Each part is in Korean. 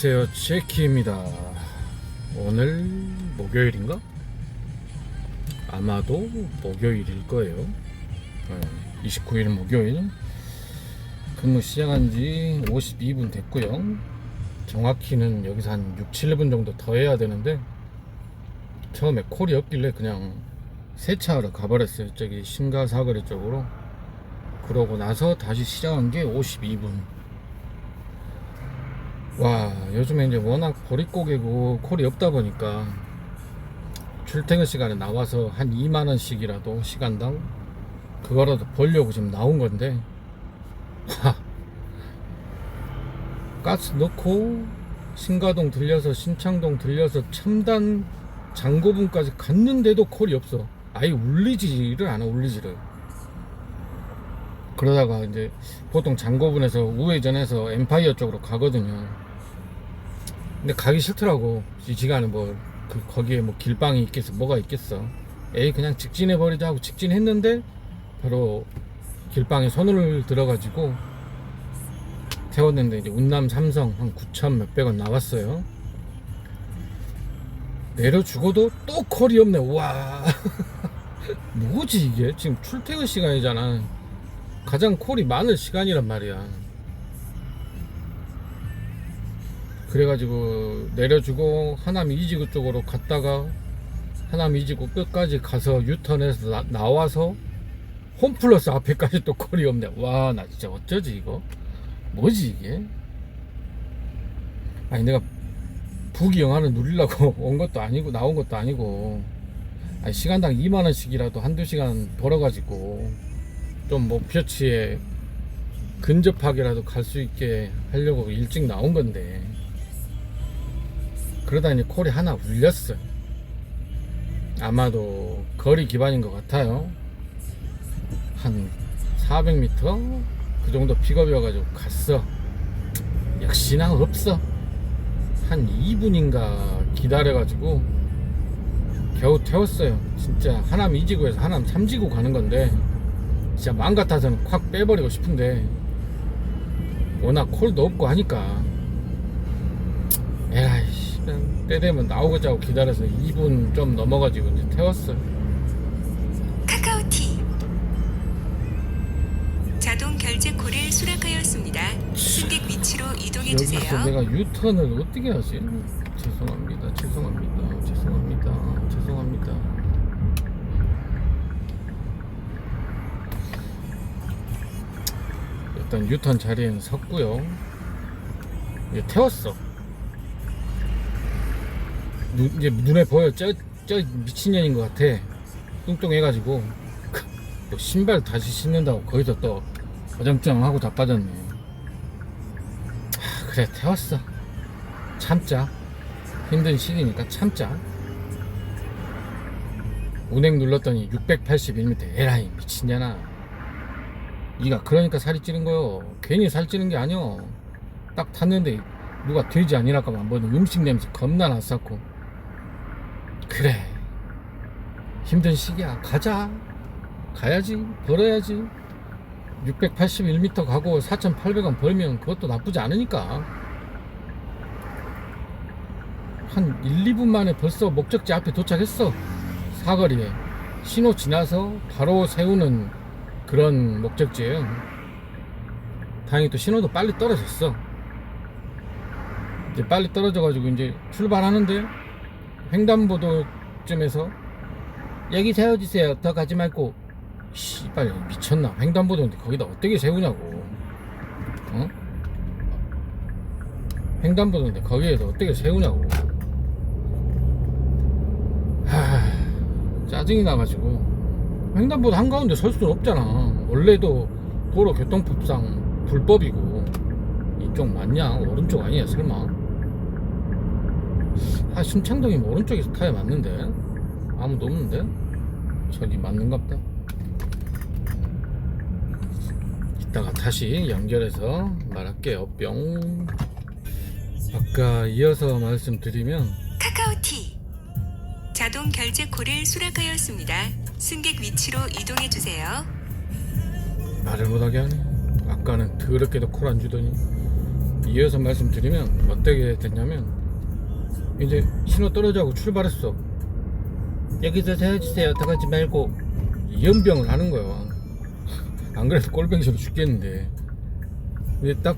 안녕하세요, 제키입니다. 오늘 목요일인가? 아마도 목요일일 거예요. 29일 목요일. 근무 시작한 지 52분 됐고요. 정확히는 여기서 한 6, 7분 정도 더 해야 되는데 처음에 콜이 없길래 그냥 세차하러 가버렸어요. 저기 신가사거리 쪽으로. 그러고 나서 다시 시작한 게 52분. 와, 요즘에 이제 워낙 보릿고개고 콜이 없다 보니까 출퇴근 시간에 나와서 한 2만원씩이라도 시간당 그거라도 벌려고 지금 나온 건데, 와, 가스 넣고 신가동 들려서 신창동 들려서 첨단 장고분까지 갔는데도 콜이 없어. 아예 울리지를 않아. 울리지를. 그러다가 이제 보통 장고분에서 우회전해서 엠파이어 쪽으로 가거든요. 근데 가기 싫더라고. 이 시간에 거기에 길방이 있겠어, 뭐가 있겠어. 에이, 그냥 직진해 버리자 하고 직진했는데 바로 길방에 손을 들어가지고 태웠는데 이제 운남 삼성 한 9천 몇백원 나왔어요. 내려주고도 또 콜이 없네. 와. 뭐지 이게? 지금 출퇴근 시간이잖아. 가장 콜이 많을 시간이란 말이야. 그래가지고 내려주고 하남 이지구 쪽으로 갔다가 하남 이지구 끝까지 가서 유턴해서 나와서 홈플러스 앞에까지 또 콜이 없네. 와, 나 진짜 어쩌지 이거? 뭐지 이게? 아니, 내가 부귀영화를 누리려고 온 것도 아니고 나온 것도 아니고, 아니, 시간당 2만원씩이라도 한두 시간 벌어가지고 좀 목표치에 근접하게라도 갈 수 있게 하려고 일찍 나온 건데, 그러다 이제 콜이 하나 울렸어. 아마도 거리 기반인 것 같아요. 한 400m 그 정도 픽업이어가지고 갔어. 역시나 없어. 한 2분인가 기다려가지고 겨우 태웠어요. 진짜 하남 2지구에서 하남 3지구 가는 건데 진짜 마음 같아서는 콱 빼버리고 싶은데 워낙 콜도 없고 하니까 에라이씨, 때 되면 나오고자 하고 기다려서 2분 좀 넘어가지고 이제 태웠어. 카카오티 자동 결제 콜을 수락하였습니다. 승객 위치로 이동해 주세요. 여기서 내가 유턴을 어떻게 하지? 죄송합니다. 일단 유턴 자리에는 섰고요. 이제 태웠어. 이제 눈에 보여. 저 미친년인 것 같아. 뚱뚱해가지고 또 신발 다시 신는다고 거기서 또 어정쩡하고 자빠졌네. 그래, 태웠어. 참자. 힘든 시기니까 참자. 운행 눌렀더니 681m. 에라이, 미친년아. 니가 그러니까 살이 찌는 거요. 괜히 살 찌는 게 아니여. 딱 탔는데 누가 돼지 아니랄까봐 음식 냄새 겁나 났었고. 그래, 힘든 시기야. 가자. 가야지. 벌어야지. 681m 가고 4,800원 벌면 그것도 나쁘지 않으니까. 한 1, 2분 만에 벌써 목적지 앞에 도착했어. 사거리에 신호 지나서 바로 세우는 그런 목적지예요. 다행히 또 신호도 빨리 떨어졌어. 이제 빨리 떨어져가지고 이제 출발하는데 횡단보도쯤에서 여기 세워주세요. 더 가지 말고. 씨발, 미쳤나? 횡단보도인데 거기다 어떻게 세우냐고. 어? 횡단보도인데 거기에서 어떻게 세우냐고. 짜증이 나가지고. 횡단보도 한가운데 설 수는 없잖아. 원래도 도로교통법상 불법이고. 이쪽 맞냐? 오른쪽 아니야 설마? 신창동이면 오른쪽에서 타야 맞는데 아무도 없는데? 저기 맞는갑다. 이따가 다시 연결해서 말할게요. 뿅. 아까 이어서 말씀드리면 카카오티 자동 결제 콜을 수락하였습니다. 승객 위치로 이동해 주세요. 말을 못하게 하네. 아까는 더럽게도 콜 안 주더니 이어서 말씀드리면 어떻게 됐냐면, 이제 신호 떨어져고 출발했어. 여기서 세워주세요 더 가지 말고, 연병을 하는 거야. 안 그래도 꼴뱅이 싫어 죽겠는데. 근데 딱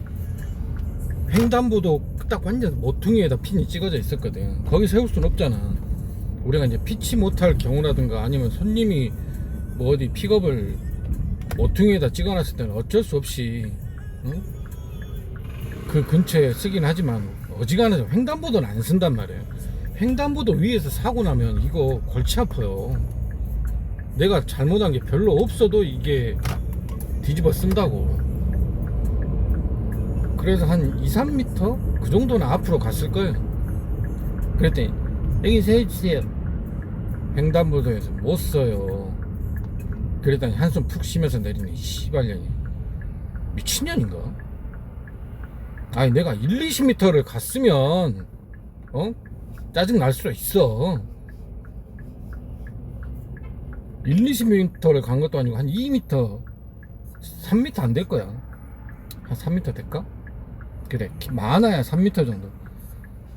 횡단보도 딱 완전 모퉁이에다 핀이 찍어져 있었거든. 거기 세울 순 없잖아. 우리가 이제 피치 못할 경우라든가 아니면 손님이 뭐 어디 픽업을 모퉁이에다 찍어놨을 때는 어쩔 수 없이, 응? 그 근처에 쓰긴 하지만 어지간해서 횡단보도는 안 쓴단 말이에요. 횡단보도 위에서 사고 나면 이거 골치 아파요. 내가 잘못한 게 별로 없어도 이게 뒤집어 쓴다고. 그래서 한 2, 3m? 그 정도는 앞으로 갔을 거예요. 그랬더니 여기 세워주세요. 횡단보도에서 못 써요. 그랬더니 한숨 푹 쉬면서 내리네. 씨발년이 미친년인가? 아니 내가 1, 20m를 갔으면 짜증 날 수도 있어. 1, 20m를 간 것도 아니고 한 2m 3m 안 될 거야. 한 3m 될까? 그래 많아야 3m 정도.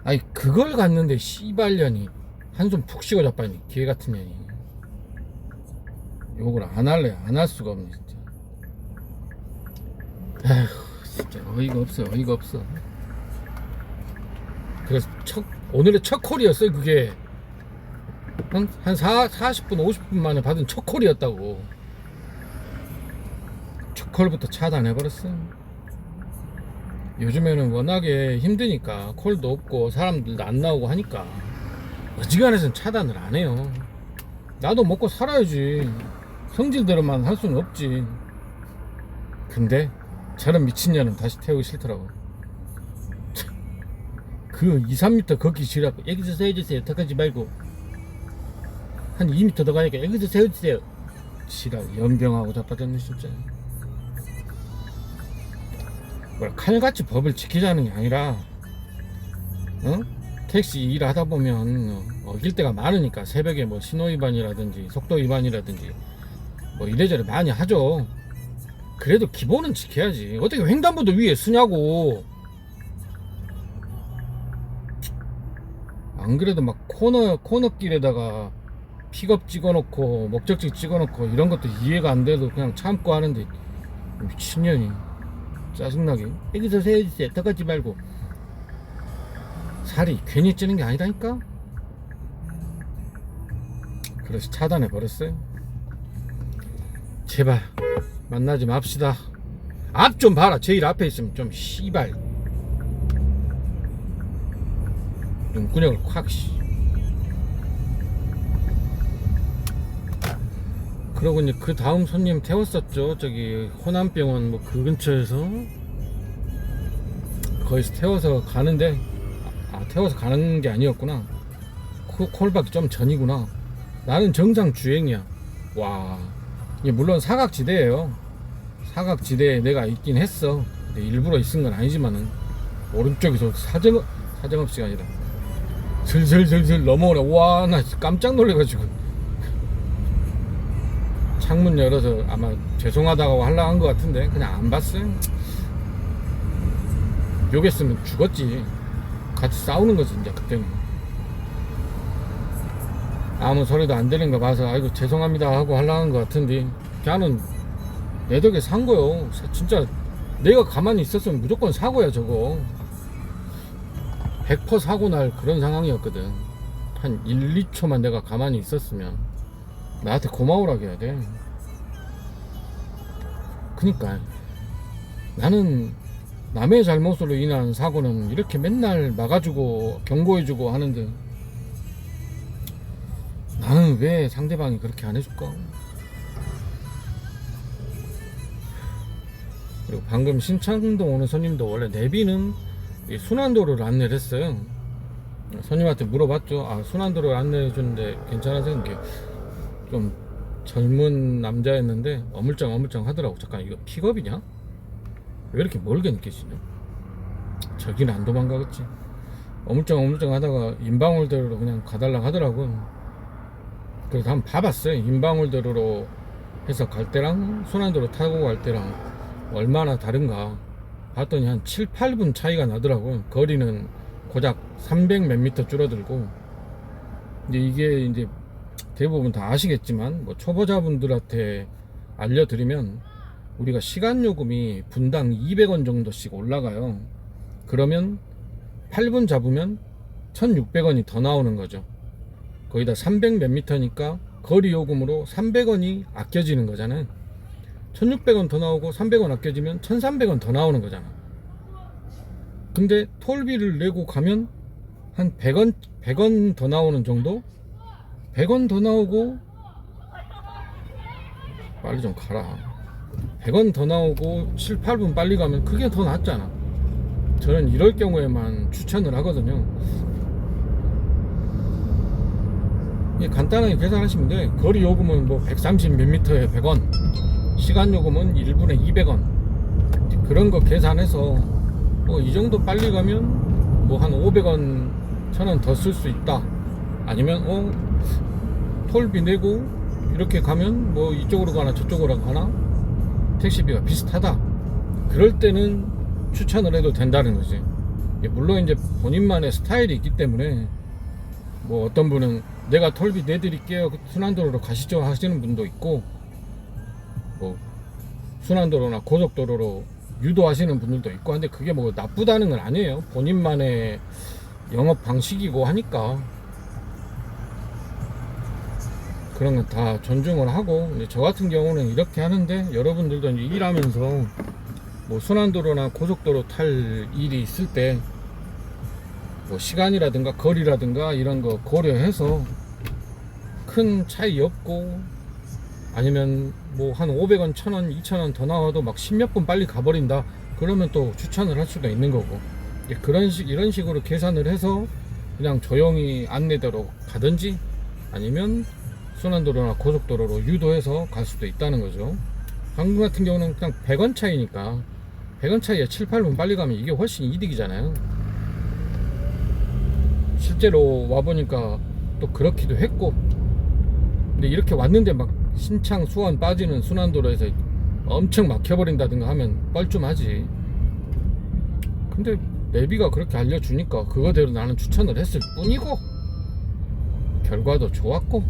아니 그걸 갔는데 씨발년이 한숨 푹 쉬고 자빠니 개같은 년이. 욕을 안 할래. 안 할 수가 없네 진짜. 아휴 진짜 어이가 없어. 어이가 없어. 그래서 오늘의 첫 콜이었어요 그게. 한 40분 50분 만에 받은 첫 콜이었다고. 첫 콜부터 차단해버렸어. 요즘에는 워낙에 힘드니까 콜도 없고 사람들도 안 나오고 하니까 어지간해서는 차단을 안 해요. 나도 먹고 살아야지. 성질대로만 할 수는 없지. 근데 저런 미친년은 다시 태우기 싫더라고. 그 2, 3m 걷기 싫어갖고 여기서 세워주세요 더 가지 말고, 한 2m 더 가니까 여기서 세워주세요. 싫어. 연병하고 자빠졌네 진짜. 뭐라 칼같이 법을 지키자는 게 아니라, 택시 일하다 보면 어길 때가 많으니까 새벽에 뭐 신호 위반이라든지 속도 위반이라든지 뭐 이래저래 많이 하죠. 그래도 기본은 지켜야지. 어떻게 횡단보도 위에 쓰냐고. 안 그래도 막 코너길에다가 픽업 찍어놓고 목적지 찍어놓고 이런 것도 이해가 안 돼도 그냥 참고 하는데 미친년이 짜증나게 여기서 세워주세요 더 가지 말고. 살이 괜히 찌는 게 아니라니까. 그래서 차단해 버렸어요. 제발 만나지 맙시다. 앞 좀 봐라. 제일 앞에 있으면 좀 씨발 눈구녕을 콱. 그러고 이제 그 다음 손님 태웠었죠. 저기 호남병원 뭐 그 근처에서 거기서 태워서 가는데, 태워서 가는 게 아니었구나. 콜박이 좀 전이구나. 나는 정상 주행이야. 와, 이게 물론 사각지대예요. 사각지대에 내가 있긴 했어. 근데 일부러 있은 건 아니지만은 오른쪽에서 사정없이가 아니라 슬슬슬슬 넘어오네. 와, 나 깜짝 놀래가지고 창문 열어서 아마 죄송하다고 하려고 한 것 같은데 그냥 안 봤어요. 욕했으면 죽었지. 같이 싸우는 거지 이제 그때는. 아무 소리도 안 들리는 거 봐서 아이고 죄송합니다 하고 하려고 한 것 같은데 걔는 내 덕에 산 거요. 진짜 내가 가만히 있었으면 무조건 사고야 저거. 100% 사고 날 그런 상황이었거든. 한 1, 2초만 내가 가만히 있었으면 나한테 고마우라고 해야 돼. 그니까 나는 남의 잘못으로 인한 사고는 이렇게 맨날 막아주고 경고해주고 하는데 나는 왜 상대방이 그렇게 안 해줄까? 그리고 방금 신창동 오는 손님도 원래 내비는 순환도로를 안내를 했어요. 손님한테 물어봤죠. 순환도로를 안내해 주는데 괜찮아서. 이게 좀 젊은 남자였는데 어물쩡 하더라고. 잠깐 이거 픽업이냐? 왜 이렇게 멀게 느껴지냐? 저기는 안 도망가겠지. 어물쩡 하다가 인방울대로로 그냥 가달라 하더라고. 그래서 한번 봐봤어요. 인방울대로로 해서 갈 때랑 순환도로 타고 갈 때랑 얼마나 다른가. 봤더니 한 7, 8분 차이가 나더라고요. 거리는 고작 300 몇 미터 줄어들고. 근데 이게 이제 대부분 다 아시겠지만 뭐 초보자분들한테 알려드리면 우리가 시간 요금이 분당 200원 정도씩 올라가요. 그러면 8분 잡으면 1600원이 더 나오는 거죠. 거기다 300 몇 미터니까 거리 요금으로 300원이 아껴지는 거잖아요. 1600원 더 나오고 300원 아껴지면 1300원 더 나오는 거잖아. 근데 톨비를 내고 가면 한 100원 더 나오는 정도? 100원 더 나오고, 빨리 좀 가라. 100원 더 나오고 7, 8분 빨리 가면 그게 더 낫잖아. 저는 이럴 경우에만 추천을 하거든요. 간단하게 계산하시면 돼. 거리 요금은 뭐 130 몇 미터에 100원, 시간 요금은 1분에 200원. 그런 거 계산해서 뭐 이 정도 빨리 가면 뭐 한 500원, 1000원 더 쓸 수 있다. 아니면 톨비 내고 이렇게 가면 뭐 이쪽으로 가나 저쪽으로 가나 택시비가 비슷하다. 그럴 때는 추천을 해도 된다는 거지. 물론 이제 본인만의 스타일이 있기 때문에 뭐 어떤 분은 내가 톨비 내드릴게요, 순환도로로 가시죠 하시는 분도 있고, 뭐 순환도로나 고속도로로 유도하시는 분들도 있고. 근데 그게 뭐 나쁘다는 건 아니에요. 본인만의 영업 방식이고 하니까 그런 건 다 존중을 하고. 이제 저 같은 경우는 이렇게 하는데, 여러분들도 이제 일하면서 뭐 순환도로나 고속도로 탈 일이 있을 때 뭐 시간이라든가 거리라든가 이런 거 고려해서 큰 차이 없고, 아니면 뭐 한 500원, 1000원, 2000원 더 나와도 막 10몇 분 빨리 가버린다, 그러면 또 추천을 할 수도 있는 거고. 이런 식으로 계산을 해서 그냥 조용히 안내대로 가든지, 아니면 순환도로나 고속도로로 유도해서 갈 수도 있다는 거죠. 한국 같은 경우는 그냥 100원 차이니까, 100원 차이에 7, 8분 빨리 가면 이게 훨씬 이득이잖아요. 실제로 와보니까 또 그렇기도 했고. 근데 이렇게 왔는데 막 신창 수원 빠지는 순환도로에서 엄청 막혀버린다든가 하면 뻘쭘하지. 근데 내비가 그렇게 알려주니까 그거대로 나는 추천을 했을 뿐이고, 결과도 좋았고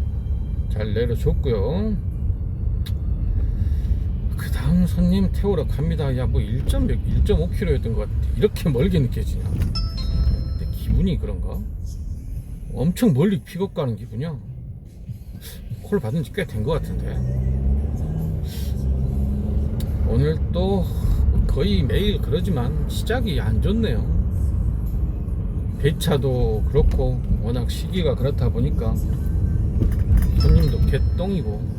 잘 내려줬고요. 그 다음 손님 태우러 갑니다. 야, 뭐 1.5km였던 것 같아. 이렇게 멀게 느껴지냐. 근데 기분이 그런가? 엄청 멀리 픽업 가는 기분이야. 콜 받은 지 꽤 된 것 같은데. 오늘 또 거의 매일 그러지만 시작이 안 좋네요. 배차도 그렇고 워낙 시기가 그렇다 보니까 손님도 개똥이고.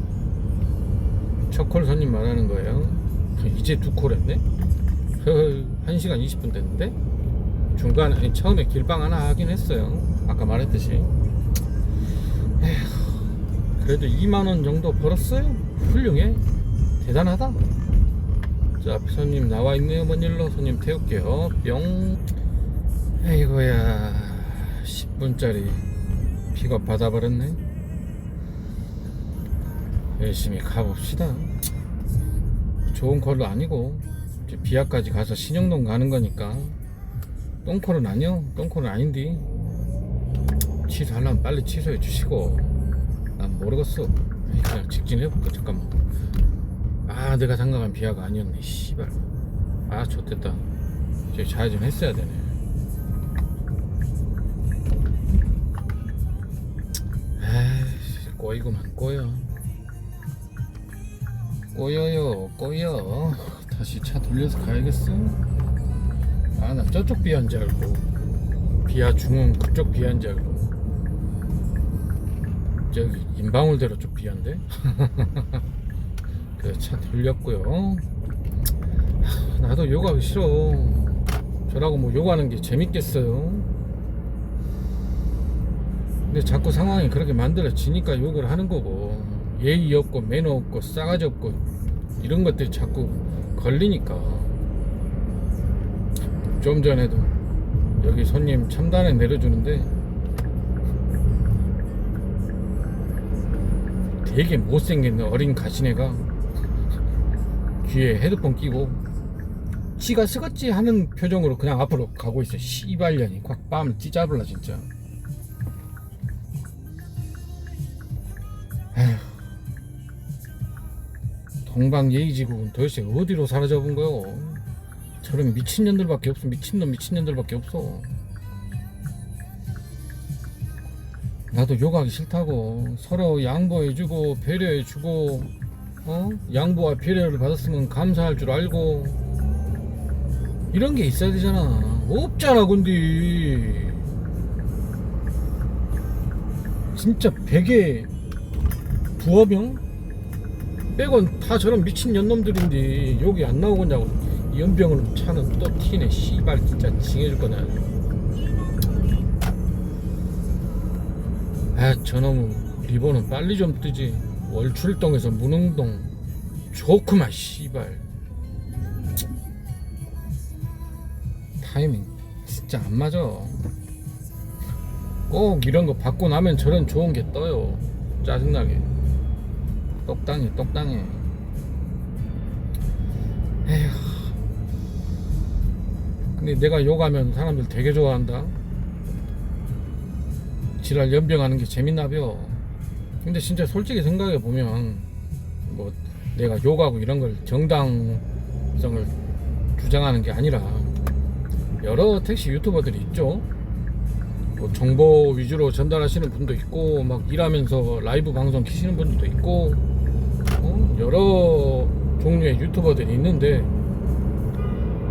첫 콜 손님 말하는 거예요. 이제 2콜 했네? 1시간 20분 됐는데? 중간에 처음에 길방 하나 하긴 했어요. 아까 말했듯이. 에휴, 그래도 2만원 정도 벌었어요. 훌륭해. 대단하다. 자, 앞에 손님 나와있네요. 뭔 일로? 손님 태울게요. 뿅. 에이고야, 10분짜리 픽업 받아버렸네. 열심히 가봅시다. 좋은 콜도 아니고 이제 비아까지 가서 신영동 가는 거니까 똥콜은 아니요. 똥콜은 아닌데 취소하려면 빨리 취소해 주시고. 난 모르겠어. 그냥 직진해볼까. 잠깐만. 아, 내가 생각한 비아가 아니었네. 씨발. 아, 좋됐다. 이제 좌회전 했어야 되네. 에이, 꼬이구만 꼬여. 꼬여요 꼬여. 다시 차 돌려서 가야겠어. 아, 나 저쪽 비한 줄 알고, 비아 중흥 그쪽 비한 줄 알고. 저기 인방울대로 쪽 비한데. 그 차 돌렸고요. 나도 요가하기 싫어. 저라고 뭐 요가하는 게 재밌겠어요? 근데 자꾸 상황이 그렇게 만들어지니까 욕을 하는 거고, 예의 없고 매너 없고 싸가지 없고 이런 것들이 자꾸 걸리니까. 좀 전에도 여기 손님 첨단에 내려주는데 되게 못생긴 어린 가시네가 귀에 헤드폰 끼고 지가 쓰겄지 하는 표정으로 그냥 앞으로 가고 있어. 씨발년이 콱 뺨을 찢어버려 진짜. 에휴, 동방예의지국은 도대체 어디로 사라져본 거요? 저런 미친년들밖에 없어. 미친년들밖에 없어. 나도 욕하기 싫다고. 서로 양보해주고 배려해주고, 양보와 배려를 받았으면 감사할 줄 알고, 이런 게 있어야 되잖아. 없잖아. 근데 진짜 100의 부하병 빼곤 다 저런 미친 년놈들인데 여기 안 나오겠냐고. 연병으로 차는 또 티네. 씨발 진짜 징해줄 거냐. 아, 저놈의 리본은 빨리 좀 뜨지. 월출동에서 문흥동 좋구만. 씨발 타이밍 진짜 안 맞아. 꼭 이런 거 받고 나면 저런 좋은 게 떠요. 짜증나게. 똑당해. 에휴. 근데 내가 욕하면 사람들 되게 좋아한다. 지랄 연병하는 게 재밌나벼. 근데 진짜 솔직히 생각해 보면 뭐 내가 욕하고 이런 걸 정당성을 주장하는 게 아니라 여러 택시 유튜버들이 있죠. 뭐 정보 위주로 전달하시는 분도 있고, 막 일하면서 라이브 방송 키시는 분들도 있고, 여러 종류의 유튜버들이 있는데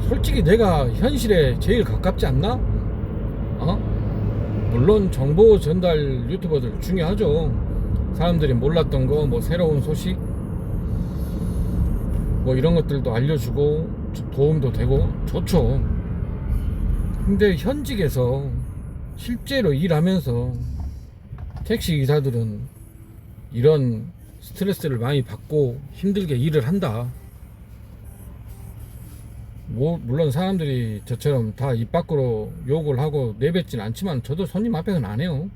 솔직히 내가 현실에 제일 가깝지 않나? 물론 정보 전달 유튜버들 중요하죠. 사람들이 몰랐던 거, 뭐 새로운 소식, 뭐 이런 것들도 알려주고 도움도 되고 좋죠. 근데 현직에서 실제로 일하면서 택시 기사들은 이런 스트레스를 많이 받고 힘들게 일을 한다. 뭐 물론 사람들이 저처럼 다 입 밖으로 욕을 하고 내뱉진 않지만 저도 손님 앞에서는 안 해요.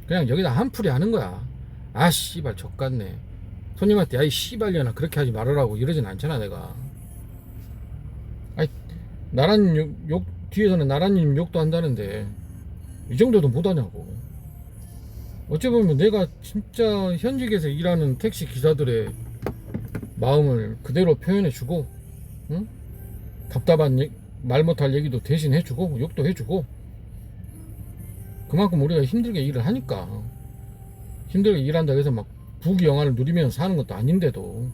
그냥 여기다 한풀이 하는 거야. 아 씨발 족같네. 손님한테 야이 씨발년아 그렇게 하지 말으라고 이러진 않잖아 내가. 아이 나라님 욕 뒤에서는 나라님 욕도 한다는데 이 정도도 못하냐고. 어찌 보면 내가 진짜 현직에서 일하는 택시 기사들의 마음을 그대로 표현해주고, 응? 답답한 말 못할 얘기도 대신 해주고 욕도 해주고, 그만큼 우리가 힘들게 일을 하니까. 힘들게 일한다고 해서 막 부귀영화를 누리면서 사는 것도 아닌데도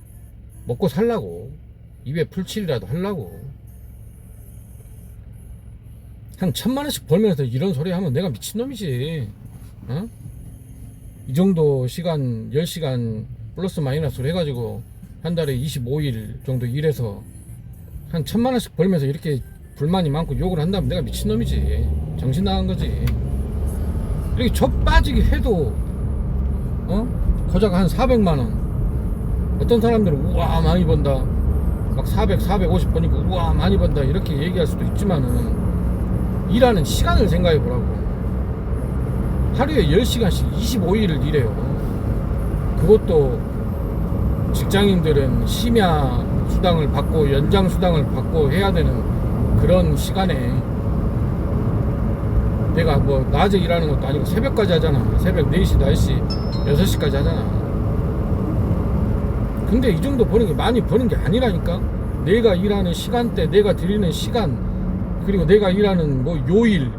먹고 살라고, 입에 풀칠이라도 하려고 한 1000만원씩 벌면서 이런 소리 하면 내가 미친놈이지. 이 정도 시간 10시간 플러스 마이너스로 해가지고 한 달에 25일 정도 일해서 한 1000만원씩 벌면서 이렇게 불만이 많고 욕을 한다면 내가 미친놈이지. 정신 나간 거지. 이렇게 저 빠지게 해도 거자가 한 400만원. 어떤 사람들은 우와 많이 번다, 막 450 버니까 우와 많이 번다 이렇게 얘기할 수도 있지만은 일하는 시간을 생각해 보라고. 하루에 10시간씩 25일을 일해요. 그것도 직장인들은 심야 수당을 받고 연장 수당을 받고 해야 되는 그런 시간에 내가 뭐 낮에 일하는 것도 아니고 새벽까지 하잖아. 새벽 4시, 5시, 6시까지 하잖아. 근데 이 정도 버는 게 많이 버는 게 아니라니까. 내가 일하는 시간대, 내가 드리는 시간, 그리고 내가 일하는 뭐 요일,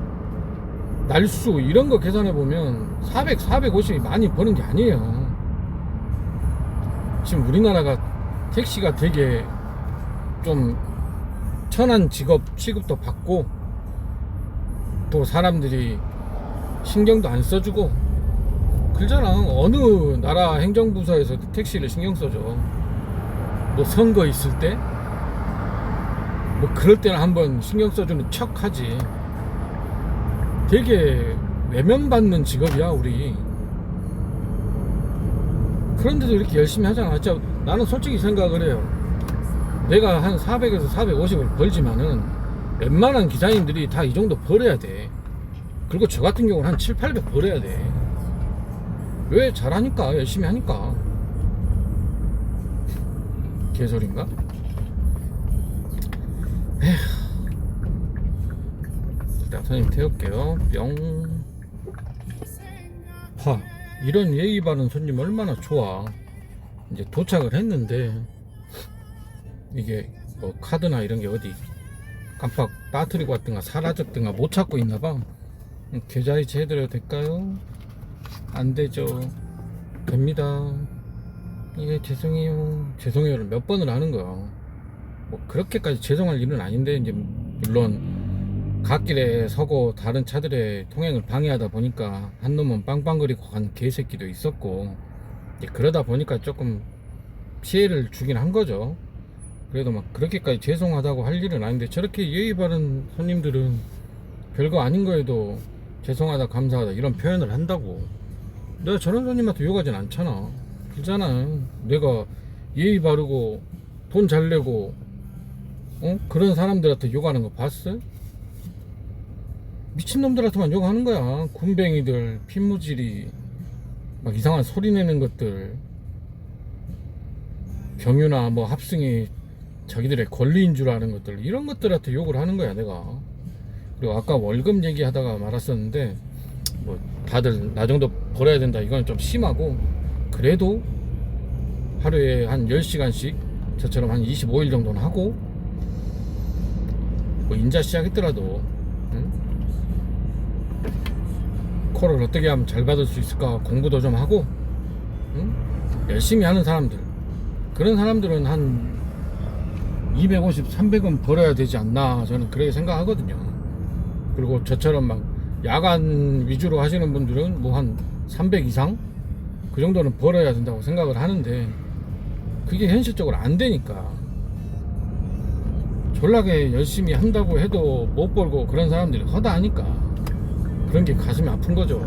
날수 이런 거 계산해 보면 450이 많이 버는 게 아니에요. 지금 우리나라가 택시가 되게 좀 천한 직업 취급도 받고 또 사람들이 신경도 안 써주고 그러잖아. 어느 나라 행정부서에서 택시를 신경 써줘? 뭐 선거 있을 때? 뭐 그럴 때는 한번 신경 써주는 척 하지. 되게 외면받는 직업이야 우리. 그런데도 이렇게 열심히 하잖아. 진짜 나는 솔직히 생각을 해요. 내가 한 400에서 450을 벌지만은 웬만한 기사님들이 다 이 정도 벌어야 돼. 그리고 저 같은 경우는 한 7, 800 벌어야 돼. 왜? 잘하니까, 열심히 하니까. 개소리인가? 에휴. 일단 손님 태울게요. 뿅. 하, 이런 예의 바른 손님 얼마나 좋아. 이제 도착을 했는데 이게 뭐 카드나 이런 게 어디 깜빡 빠뜨리고 왔든가 사라졌든가 못 찾고 있나봐. 계좌이체 해드려도 될까요? 안 되죠. 됩니다. 이게 죄송해요를 몇 번을 하는 거야. 뭐 그렇게까지 죄송할 일은 아닌데 이제 물론 갓길에 서고 다른 차들의 통행을 방해하다 보니까 한 놈은 빵빵거리고 간 개새끼도 있었고 이제 그러다 보니까 조금 피해를 주긴 한 거죠. 그래도 막 그렇게까지 죄송하다고 할 일은 아닌데 저렇게 예의 바른 손님들은 별거 아닌 거에도 죄송하다 감사하다 이런 표현을 한다고. 내가 저런 손님한테 욕하진 않잖아. 그렇잖아. 내가 예의 바르고 돈 잘 내고 그런 사람들한테 욕하는 거 봤어? 미친놈들한테만 욕하는 거야. 군뱅이들, 핏무질이 막 이상한 소리 내는 것들, 경유나 뭐 합승이 자기들의 권리인 줄 아는 것들, 이런 것들한테 욕을 하는 거야 내가. 그리고 아까 월급 얘기하다가 말았었는데 뭐 다들 나 정도 벌어야 된다 이건 좀 심하고, 그래도 하루에 한 10시간씩 저처럼 한 25일 정도는 하고, 뭐 인자 시작했더라도 콜을 어떻게 하면 잘 받을 수 있을까 공부도 좀 하고, 열심히 하는 사람들, 그런 사람들은 한 250, 300은 벌어야 되지 않나 저는 그렇게 생각하거든요. 그리고 저처럼 막 야간 위주로 하시는 분들은 뭐 한 300 이상 그 정도는 벌어야 된다고 생각을 하는데 그게 현실적으로 안 되니까 졸라게 열심히 한다고 해도 못 벌고 그런 사람들이 허다하니까 그런 게 가슴이 아픈 거죠.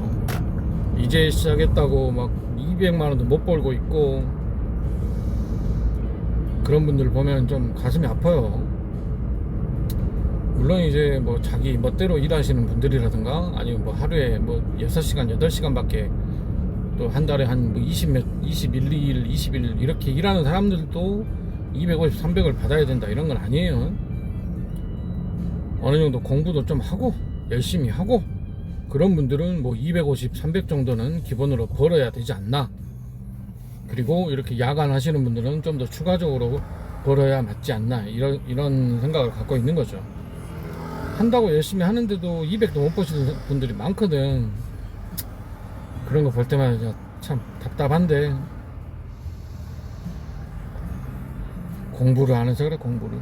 이제 시작했다고 막 200만 원도 못 벌고 있고 그런 분들 보면 좀 가슴이 아파요. 물론 이제 뭐 자기 멋대로 일하시는 분들이라든가 아니면 뭐 하루에 뭐 6시간 8시간밖에 또 한 달에 한 뭐 21일 20일 이렇게 일하는 사람들도 250, 300을 받아야 된다 이런 건 아니에요. 어느 정도 공부도 좀 하고 열심히 하고 그런 분들은 뭐 250, 300 정도는 기본으로 벌어야 되지 않나. 그리고 이렇게 야간 하시는 분들은 좀 더 추가적으로 벌어야 맞지 않나 이런 생각을 갖고 있는 거죠. 한다고 열심히 하는데도 200도 못 버시는 분들이 많거든. 그런 거 볼 때마다 참 답답한데 공부를 안 해서 그래. 공부를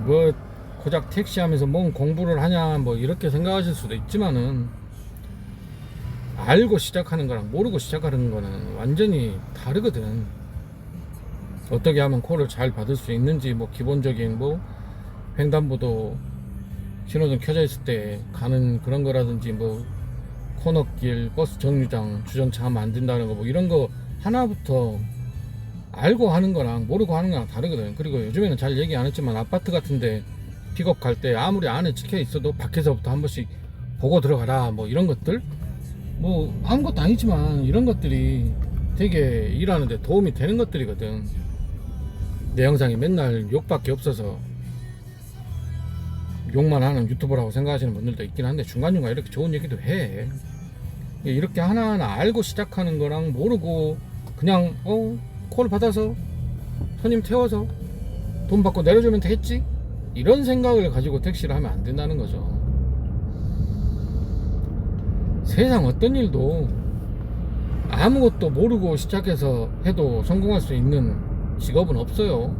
뭐 고작 택시 하면서 뭔 공부를 하냐 뭐 이렇게 생각하실 수도 있지만은 알고 시작하는 거랑 모르고 시작하는 거는 완전히 다르거든. 어떻게 하면 콜을 잘 받을 수 있는지 뭐 기본적인 뭐 횡단보도 신호등 켜져 있을 때 가는 그런 거라든지 뭐 코너길, 버스 정류장, 주정차 하면 안 된다는 거 뭐 이런 거 하나부터 알고 하는 거랑 모르고 하는 거랑 다르거든. 그리고 요즘에는 잘 얘기 안 했지만 아파트 같은데 픽업 갈 때 아무리 안에 찍혀 있어도 밖에서부터 한 번씩 보고 들어가라 뭐 이런 것들, 뭐 아무것도 아니지만 이런 것들이 되게 일하는데 도움이 되는 것들이거든. 내 영상이 맨날 욕밖에 없어서 욕만 하는 유튜버라고 생각하시는 분들도 있긴 한데 중간중간 이렇게 좋은 얘기도 해. 이렇게 하나하나 알고 시작하는 거랑 모르고 그냥 콜 받아서 손님 태워서 돈 받고 내려주면 되겠지 이런 생각을 가지고 택시를 하면 안 된다는 거죠. 세상 어떤 일도 아무것도 모르고 시작해서 해도 성공할 수 있는 직업은 없어요.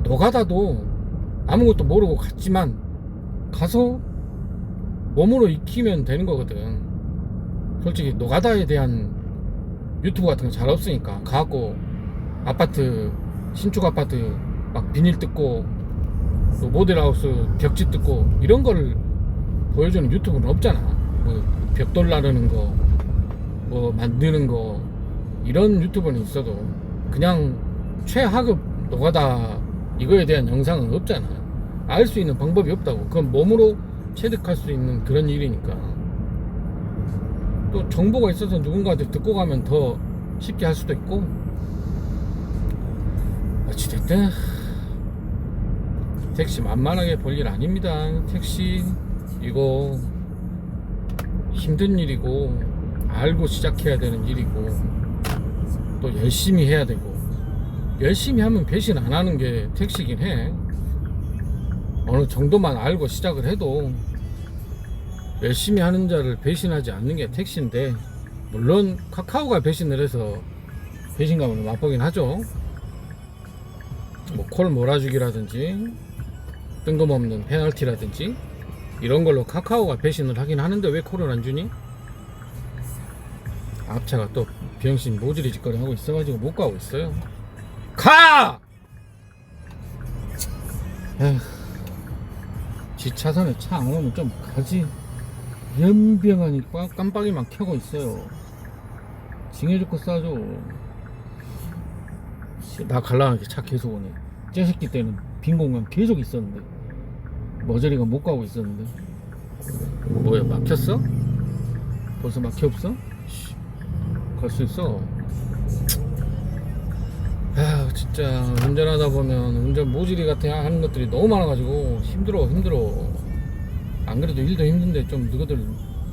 노가다도 아무것도 모르고 갔지만 가서 몸으로 익히면 되는 거거든. 솔직히 노가다에 대한 유튜브 같은 거 잘 없으니까 가갖고 아파트 신축 아파트 막 비닐 뜯고 또 모델하우스 벽지 뜯고 이런 거를 보여주는 유튜브는 없잖아. 뭐 벽돌 나르는 거 뭐 만드는 거 이런 유튜브는 있어도 그냥 최하급 노가다 이거에 대한 영상은 없잖아. 알 수 있는 방법이 없다고. 그건 몸으로 체득할 수 있는 그런 일이니까. 또 정보가 있어서 누군가한테 듣고 가면 더 쉽게 할 수도 있고. 어찌됐든 택시 만만하게 볼 일 아닙니다. 택시 이거 힘든 일이고 알고 시작해야 되는 일이고 또 열심히 해야 되고, 열심히 하면 배신 안 하는 게 택시긴 해. 어느 정도만 알고 시작을 해도 열심히 하는 자를 배신하지 않는 게 택시인데, 물론 카카오가 배신을 해서 배신감을 맛보긴 하죠. 뭐 콜 몰아주기라든지 뜬금없는 페널티라든지 이런 걸로 카카오가 배신을 하긴 하는데 왜 콜을 안 주니? 앞차가 또 비영신 모질이 짓거리 하고 있어가지고 못 가고 있어요. 가! 에휴, 지 차선에 차 안 오면 좀 가지. 연병하니 깜빡이만 켜고 있어요. 징해줄 거 싸줘. 나 갈라는 게 차 계속 오네. 제 새끼 때는 빈 공간 계속 있었는데 머저리가 못 가고 있었는데. 뭐야, 막혔어? 벌써 막혀 없어? 갈 수 있어. 아, 진짜 운전하다 보면 운전 모질이 같아 하는 것들이 너무 많아가지고 힘들어. 안 그래도 일도 힘든데 좀 너희들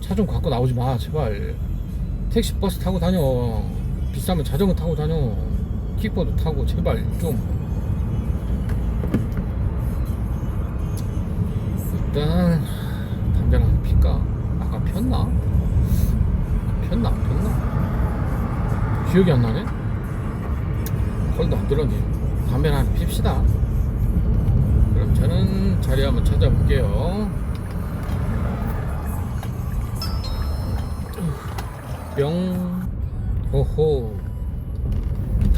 차 좀 갖고 나오지 마 제발. 택시 버스 타고 다녀. 비싸면 자전거 타고 다녀. 킥보드 타고 제발 좀. 일단 담배를 한 필까? 아까 폈나? 폈나 안 폈나? 기억이 안 나네? 콜도 안 들었니? 담배를 한 핍시다. 그럼 저는 자리 한번 찾아볼게요. 뿅. 호호.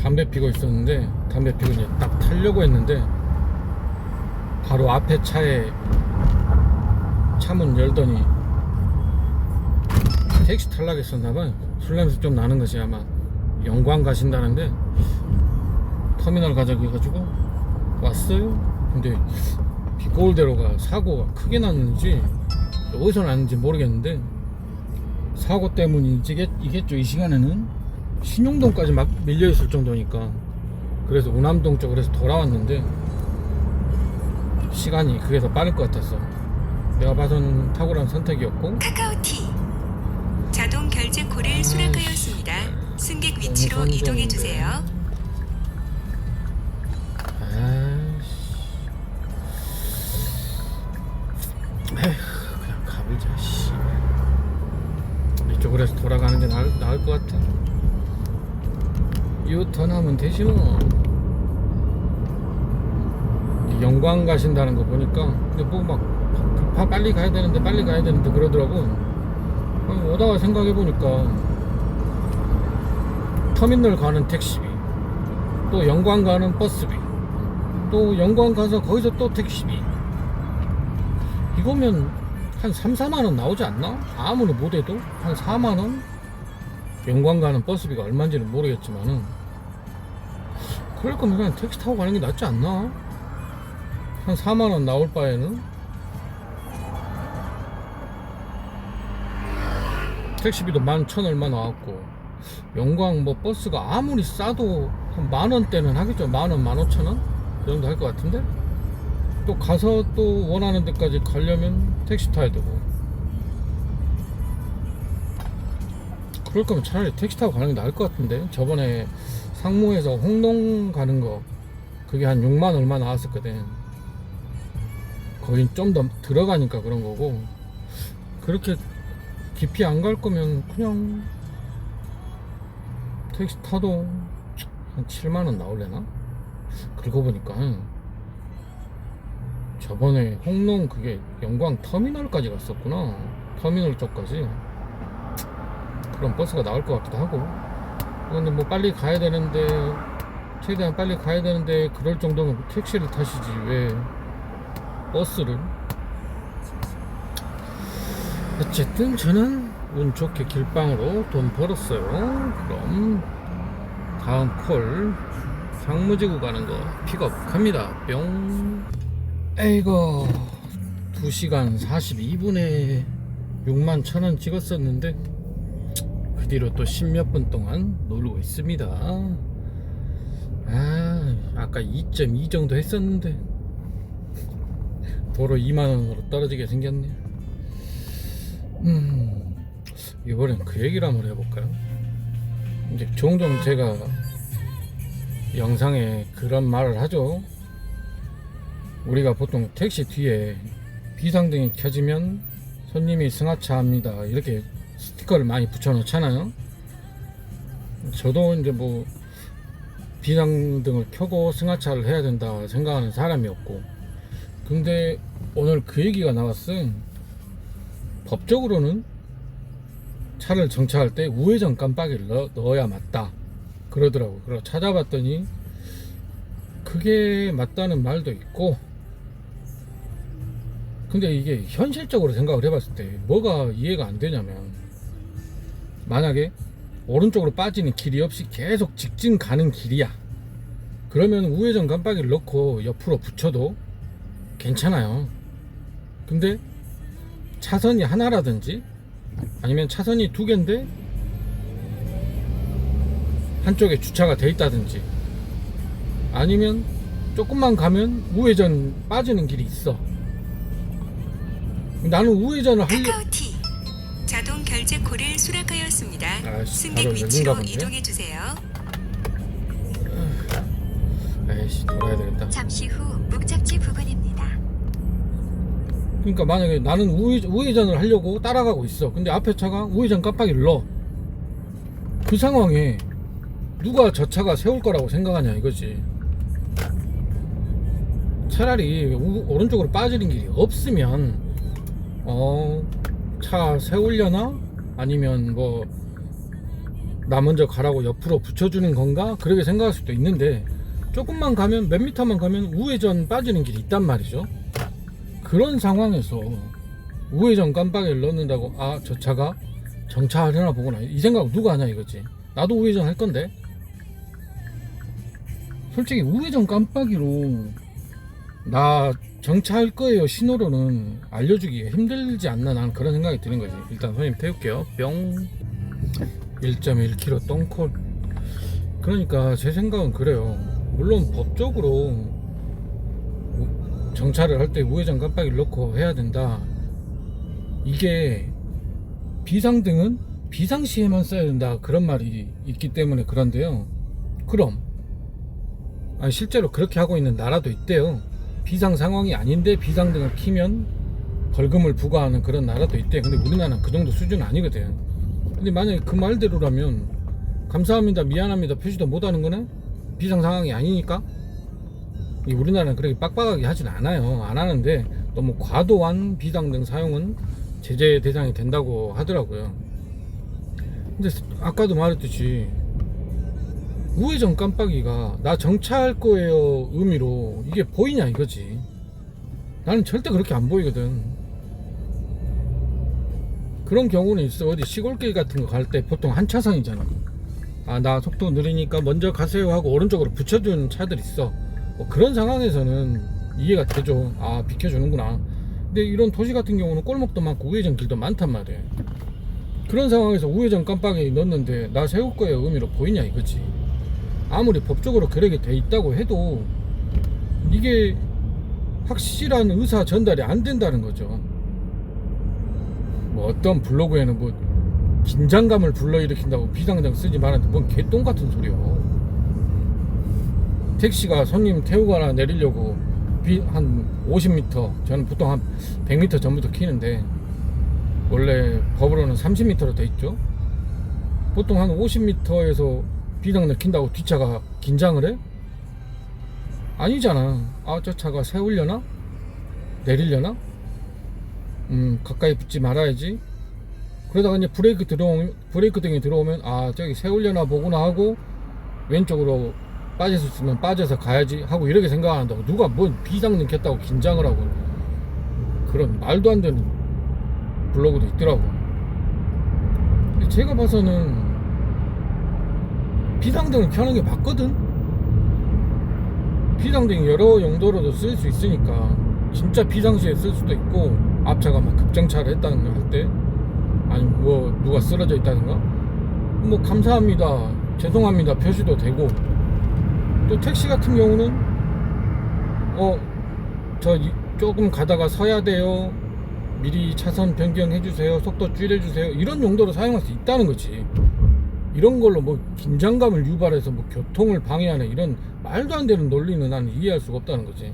담배 피고 있었는데, 담배 피고 이제 딱 타려고 했는데 바로 앞에 차에 차문 열더니 택시 탈락이 있었나봐요. 술 냄새 좀 나는 것이 아마 영광 가신다는데 터미널 가자고 해가지고 왔어요. 근데 비꼬울대로가 사고가 크게 났는지 어디서 났는지 모르겠는데 사고 때문이겠죠. 이 시간에는 신용동까지 막 밀려있을 정도니까. 그래서 우남동 쪽으로 해서 돌아왔는데 시간이 그게 더 빠를 것 같았어. 내가 봐선 탁월한 선택이었고. 카카오티 자동 결제 콜을 수락하였습니다. 승객 위치로 이동해 주세요. 그냥 가보자. 씨. 이쪽으로 해서 돌아가는 게 나을 것 같아. 유턴하면 되지 뭐. 영광 가신다는 거 보니까 근데 뭐 막 빨리 가야 되는데 그러더라고. 오다가 생각해보니까 터미널 가는 택시비, 또 영광 가는 버스비, 또 영광 가서 거기서 또 택시비, 이거면 한 3, 4만원 나오지 않나? 아무리 못해도 한 4만원? 영광 가는 버스비가 얼마인지는 모르겠지만은 그럴 거면 그냥 택시 타고 가는 게 낫지 않나? 한 4만원 나올 바에는 택시비도 11,000 얼마 나왔고, 영광 뭐 버스가 아무리 싸도 한 만원대는 하겠죠. 만원, 15,000원? 그 정도 할 것 같은데? 또 가서 또 원하는 데까지 가려면 택시 타야 되고. 그럴 거면 차라리 택시 타고 가는 게 나을 것 같은데. 저번에 상무에서 홍동 가는 거 그게 한 6만 얼마 나왔었거든. 거긴 좀 더 들어가니까 그런 거고, 그렇게 깊이 안 갈 거면 그냥 택시 타도 한 7만원 나올래나? 그러고 보니까 저번에 홍농 그게 영광 터미널까지 갔었구나. 터미널 쪽까지. 그런 버스가 나올 것 같기도 하고. 근데 뭐 빨리 가야 되는데, 최대한 빨리 가야 되는데 그럴 정도면 택시를 타시지 왜 버스를. 어쨌든 저는 운 좋게 길방으로 돈 벌었어요. 그럼 다음 콜 상무지구 가는 거 픽업합니다. 뿅. 에이고, 2시간 42분에 61,000원 찍었었는데 그 뒤로 또 10몇 분 동안 놀고 있습니다. 아까 2.2 정도 했었는데 도로 2만원으로 떨어지게 생겼네. 이번엔 그 얘기를 한번 해볼까요? 이제 종종 제가 영상에 그런 말을 하죠. 우리가 보통 택시 뒤에 비상등이 켜지면 손님이 승하차합니다 이렇게 스티커를 많이 붙여 놓잖아요. 저도 이제 뭐 비상등을 켜고 승하차를 해야 된다 생각하는 사람이었고, 근데 오늘 그 얘기가 나왔음. 법적으로는 차를 정차할 때 우회전 깜빡이를 넣어야 맞다 그러더라고. 그래서 찾아봤더니 그게 맞다는 말도 있고, 근데 이게 현실적으로 생각을 해봤을 때 뭐가 이해가 안 되냐면, 만약에 오른쪽으로 빠지는 길이 없이 계속 직진 가는 길이야. 그러면 우회전 깜빡이를 넣고 옆으로 붙여도 괜찮아요. 근데 차선이 하나라든지 아니면 차선이 두 개인데 한쪽에 주차가 돼 있다든지 아니면 조금만 가면 우회전 빠지는 길이 있어. 나는 우회전을 하려. 카카오티 자동 결제 콜을 수락하였습니다. 승객 바로 위치로 열린가 본데? 이동해 주세요. 에이씨, 돌아야 되겠다. 잠시 후 목적지 부근입니다. 그러니까 만약에 나는 우회전을 하려고 따라가고 있어. 근데 앞에 차가 우회전 깜빡이를 넣어. 그 상황에 누가 저 차가 세울 거라고 생각하냐 이거지. 차라리 오른쪽으로 빠지는 길이 없으면 차 세우려나? 아니면 뭐 나 먼저 가라고 옆으로 붙여주는 건가? 그렇게 생각할 수도 있는데, 조금만 가면 몇 미터만 가면 우회전 빠지는 길이 있단 말이죠. 그런 상황에서 우회전 깜빡이를 넣는다고 저 차가 정차하려나 보구나 이 생각 누가 하냐 이거지. 나도 우회전 할 건데. 솔직히 우회전 깜빡이로 나 정차할 거예요 신호로는 알려주기가 힘들지 않나, 나는 그런 생각이 드는 거지. 일단 손님 태울게요. 뿅. 1.1km 똥콜. 그러니까 제 생각은 그래요. 물론 법적으로 정차를 할 때 우회전 깜빡이를 넣고 해야 된다. 이게 비상등은 비상시에만 써야 된다 그런 말이 있기 때문에 그런데요. 그럼 실제로 그렇게 하고 있는 나라도 있대요. 비상 상황이 아닌데 비상등을 켜면 벌금을 부과하는 그런 나라도 있대. 근데 우리나라는 그 정도 수준은 아니거든. 근데 만약에 그 말대로라면 감사합니다 미안합니다 표시도 못하는 거는 비상 상황이 아니니까. 우리나라는 그렇게 빡빡하게 하진 않아요. 안 하는데 너무 과도한 비상등 사용은 제재 대상이 된다고 하더라고요. 근데 아까도 말했듯이 우회전 깜빡이가 나 정차할 거예요 의미로 이게 보이냐 이거지. 나는 절대 그렇게 안 보이거든. 그런 경우는 있어. 어디 시골길 같은 거 갈 때 보통 한 차선이잖아. 나 속도 느리니까 먼저 가세요 하고 오른쪽으로 붙여주는 차들 있어. 그런 상황에서는 이해가 되죠. 비켜주는구나. 근데 이런 도시 같은 경우는 골목도 많고 우회전 길도 많단 말이야. 그런 상황에서 우회전 깜빡이 넣었는데 나 세울 거예요 의미로 보이냐 이거지. 아무리 법적으로 그렇게 돼 있다고 해도 이게 확실한 의사 전달이 안 된다는 거죠. 뭐 어떤 블로그에는 뭐 긴장감을 불러일으킨다고 비상등 쓰지 말았는데 뭔 개똥 같은 소리요. 택시가 손님 태우거나 내리려고 한 50m, 저는 보통 한 100m 전부터 켜는데 원래 법으로는 30m로 돼 있죠. 보통 한 50m에서 비상등 킨다고 뒷차가 긴장을 해? 아니잖아. 저 차가 세우려나? 내리려나? 가까이 붙지 말아야지. 그러다가 이제 브레이크 등이 들어오면 저기 세우려나 보구나 하고 왼쪽으로 빠질 수 있으면 빠져서 가야지 하고 이렇게 생각한다고 누가 뭔 비상등 켰다고 긴장을 하고 그런 말도 안 되는 블로그도 있더라고. 근데 제가 봐서는 비상등을 켜는 게 맞거든. 비상등이 여러 용도로도 쓸 수 있으니까 진짜 비상시에 쓸 수도 있고, 앞차가 막 급정차를 했다는 걸 할 때, 아니 뭐 누가 쓰러져 있다든가 뭐 감사합니다 죄송합니다 표시도 되고, 또 택시 같은 경우는 저 조금 가다가 서야 돼요, 미리 차선 변경해주세요, 속도 줄여주세요, 이런 용도로 사용할 수 있다는 거지. 이런 걸로 뭐 긴장감을 유발해서 뭐 교통을 방해하는 이런 말도 안 되는 논리는 나는 이해할 수가 없다는 거지.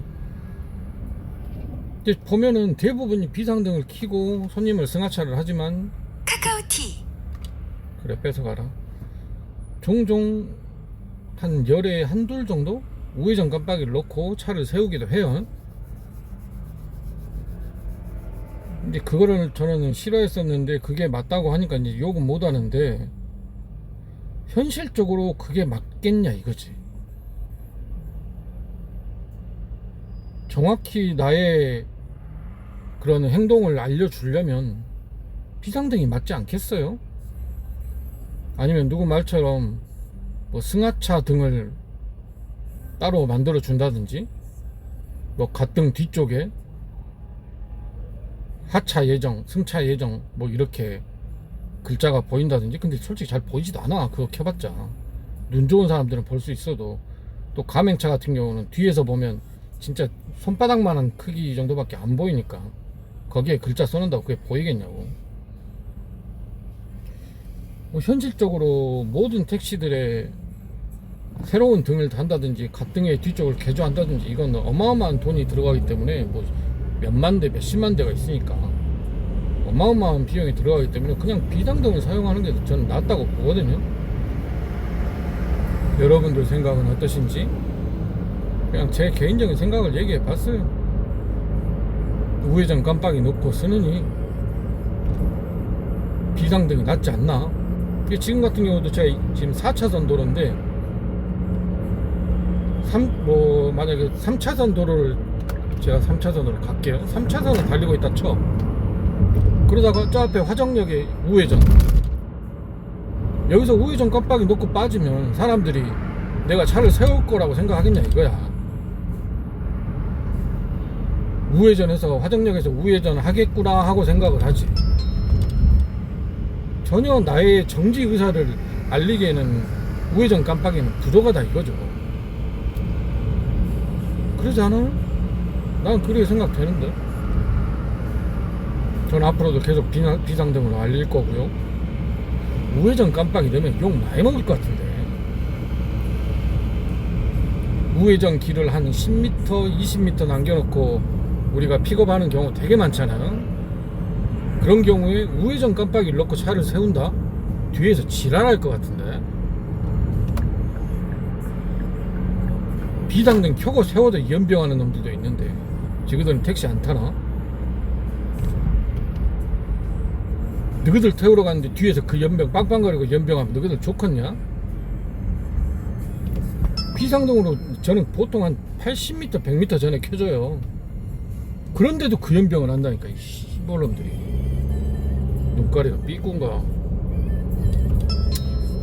근데 보면은 대부분이 비상등을 켜고 손님을 승하차를 하지만, 카카오티. 그래 뺏어가라, 종종 한 열에 한둘 정도 우회전 깜빡이를 놓고 차를 세우기도 해요. 근데 그거를 저는 싫어했었는데 그게 맞다고 하니까 이제 욕은 못 하는데, 현실적으로 그게 맞겠냐 이거지. 정확히 나의 그런 행동을 알려주려면 비상등이 맞지 않겠어요? 아니면 누구 말처럼 뭐 승하차 등을 따로 만들어 준다든지, 뭐 갓등 뒤쪽에 하차 예정, 승차 예정 뭐 이렇게 글자가 보인다든지. 근데 솔직히 잘 보이지도 않아, 그거 켜봤자. 눈 좋은 사람들은 볼 수 있어도. 또 가맹차 같은 경우는 뒤에서 보면 진짜 손바닥만한 크기 정도밖에 안 보이니까 거기에 글자 써놓는다고 그게 보이겠냐고. 뭐 현실적으로 모든 택시들의 새로운 등을 단다든지 갓등의 뒤쪽을 개조한다든지 이건 어마어마한 돈이 들어가기 때문에, 뭐 몇만 대 몇십만 대가 있으니까 어마어마한 비용이 들어가기 때문에 그냥 비상등을 사용하는 게 저는 낫다고 보거든요. 여러분들 생각은 어떠신지 그냥 제 개인적인 생각을 얘기해 봤어요. 우회전 깜빡이 놓고 쓰느니 비상등이 낫지 않나. 지금 같은 경우도 제가 지금 4차선 도로인데, 뭐 만약에 3차선 도로를 제가 3차선으로 갈게요. 3차선을 달리고 있다 쳐. 그러다가 저 앞에 화정역에 우회전, 여기서 우회전 깜빡이 놓고 빠지면 사람들이 내가 차를 세울 거라고 생각하겠냐 이거야. 우회전해서 화정역에서 우회전 하겠구나 하고 생각을 하지. 전혀 나의 정지 의사를 알리기에는 우회전 깜빡이는 부족하다 이거죠. 그러지 않아요? 난 그렇게 생각되는데. 전 앞으로도 계속 비상등으로 알릴 거고요. 우회전 깜빡이 되면 욕 많이 먹을 것 같은데. 우회전 길을 한 10m, 20m 남겨놓고 우리가 픽업하는 경우 되게 많잖아요. 그런 경우에 우회전 깜빡이를 넣고 차를 세운다? 뒤에서 지랄할 것 같은데. 비상등 켜고 세워도 연병하는 놈들도 있는데 지그들은 택시 안 타나? 너희들 태우러 갔는데 뒤에서 그 연병 빵빵거리고 연병하면 너희들 좋겠냐? 비상등으로 저는 보통 한 80m, 100m 전에 켜줘요. 그런데도 그 연병을 한다니까 이 씨발놈들이. 눈가리가 삐꾼가.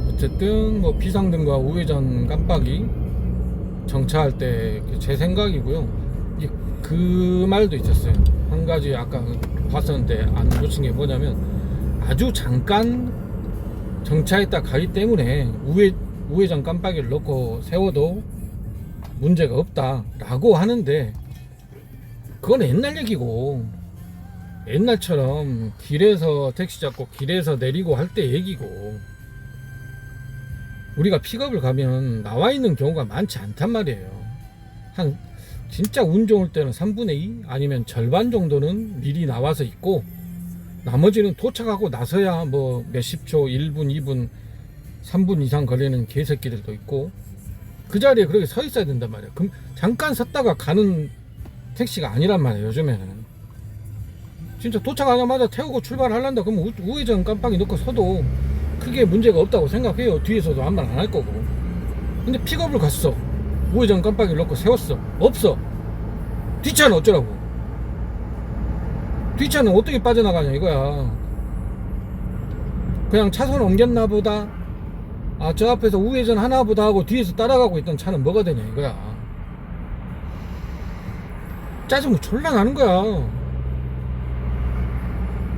어쨌든 뭐 비상등과 우회전 깜빡이 정차할 때 제 생각이고요. 그 말도 있었어요. 한 가지 아까 봤었는데 안 놓친 게 뭐냐면, 아주 잠깐 정차했다 가기 때문에 우회전 깜빡이를 넣고 세워도 문제가 없다 라고 하는데, 그건 옛날 얘기고, 옛날처럼 길에서 택시 잡고 길에서 내리고 할 때 얘기고, 우리가 픽업을 가면 나와 있는 경우가 많지 않단 말이에요. 한 진짜 운 좋을 때는 3분의 2 아니면 절반 정도는 미리 나와서 있고, 나머지는 도착하고 나서야 뭐 몇십 초, 1분, 2분, 3분 이상 걸리는 개새끼들도 있고, 그 자리에 그렇게 서 있어야 된단 말이에요. 그럼 잠깐 섰다가 가는 택시가 아니란 말이에요. 요즘에는 진짜 도착하자마자 태우고 출발하려다 그러면 우회전 깜빡이 넣고 서도 크게 문제가 없다고 생각해요. 뒤에서도 아무 말 안 할 거고. 근데 픽업을 갔어, 우회전 깜빡이를 넣고 세웠어, 없어. 뒷차는 어쩌라고? 뒷차는 어떻게 빠져나가냐 이거야. 그냥 차선 옮겼나 보다, 아 저 앞에서 우회전 하나 보다 하고 뒤에서 따라가고 있던 차는 뭐가 되냐 이거야. 짜증이 졸라 나는 거야.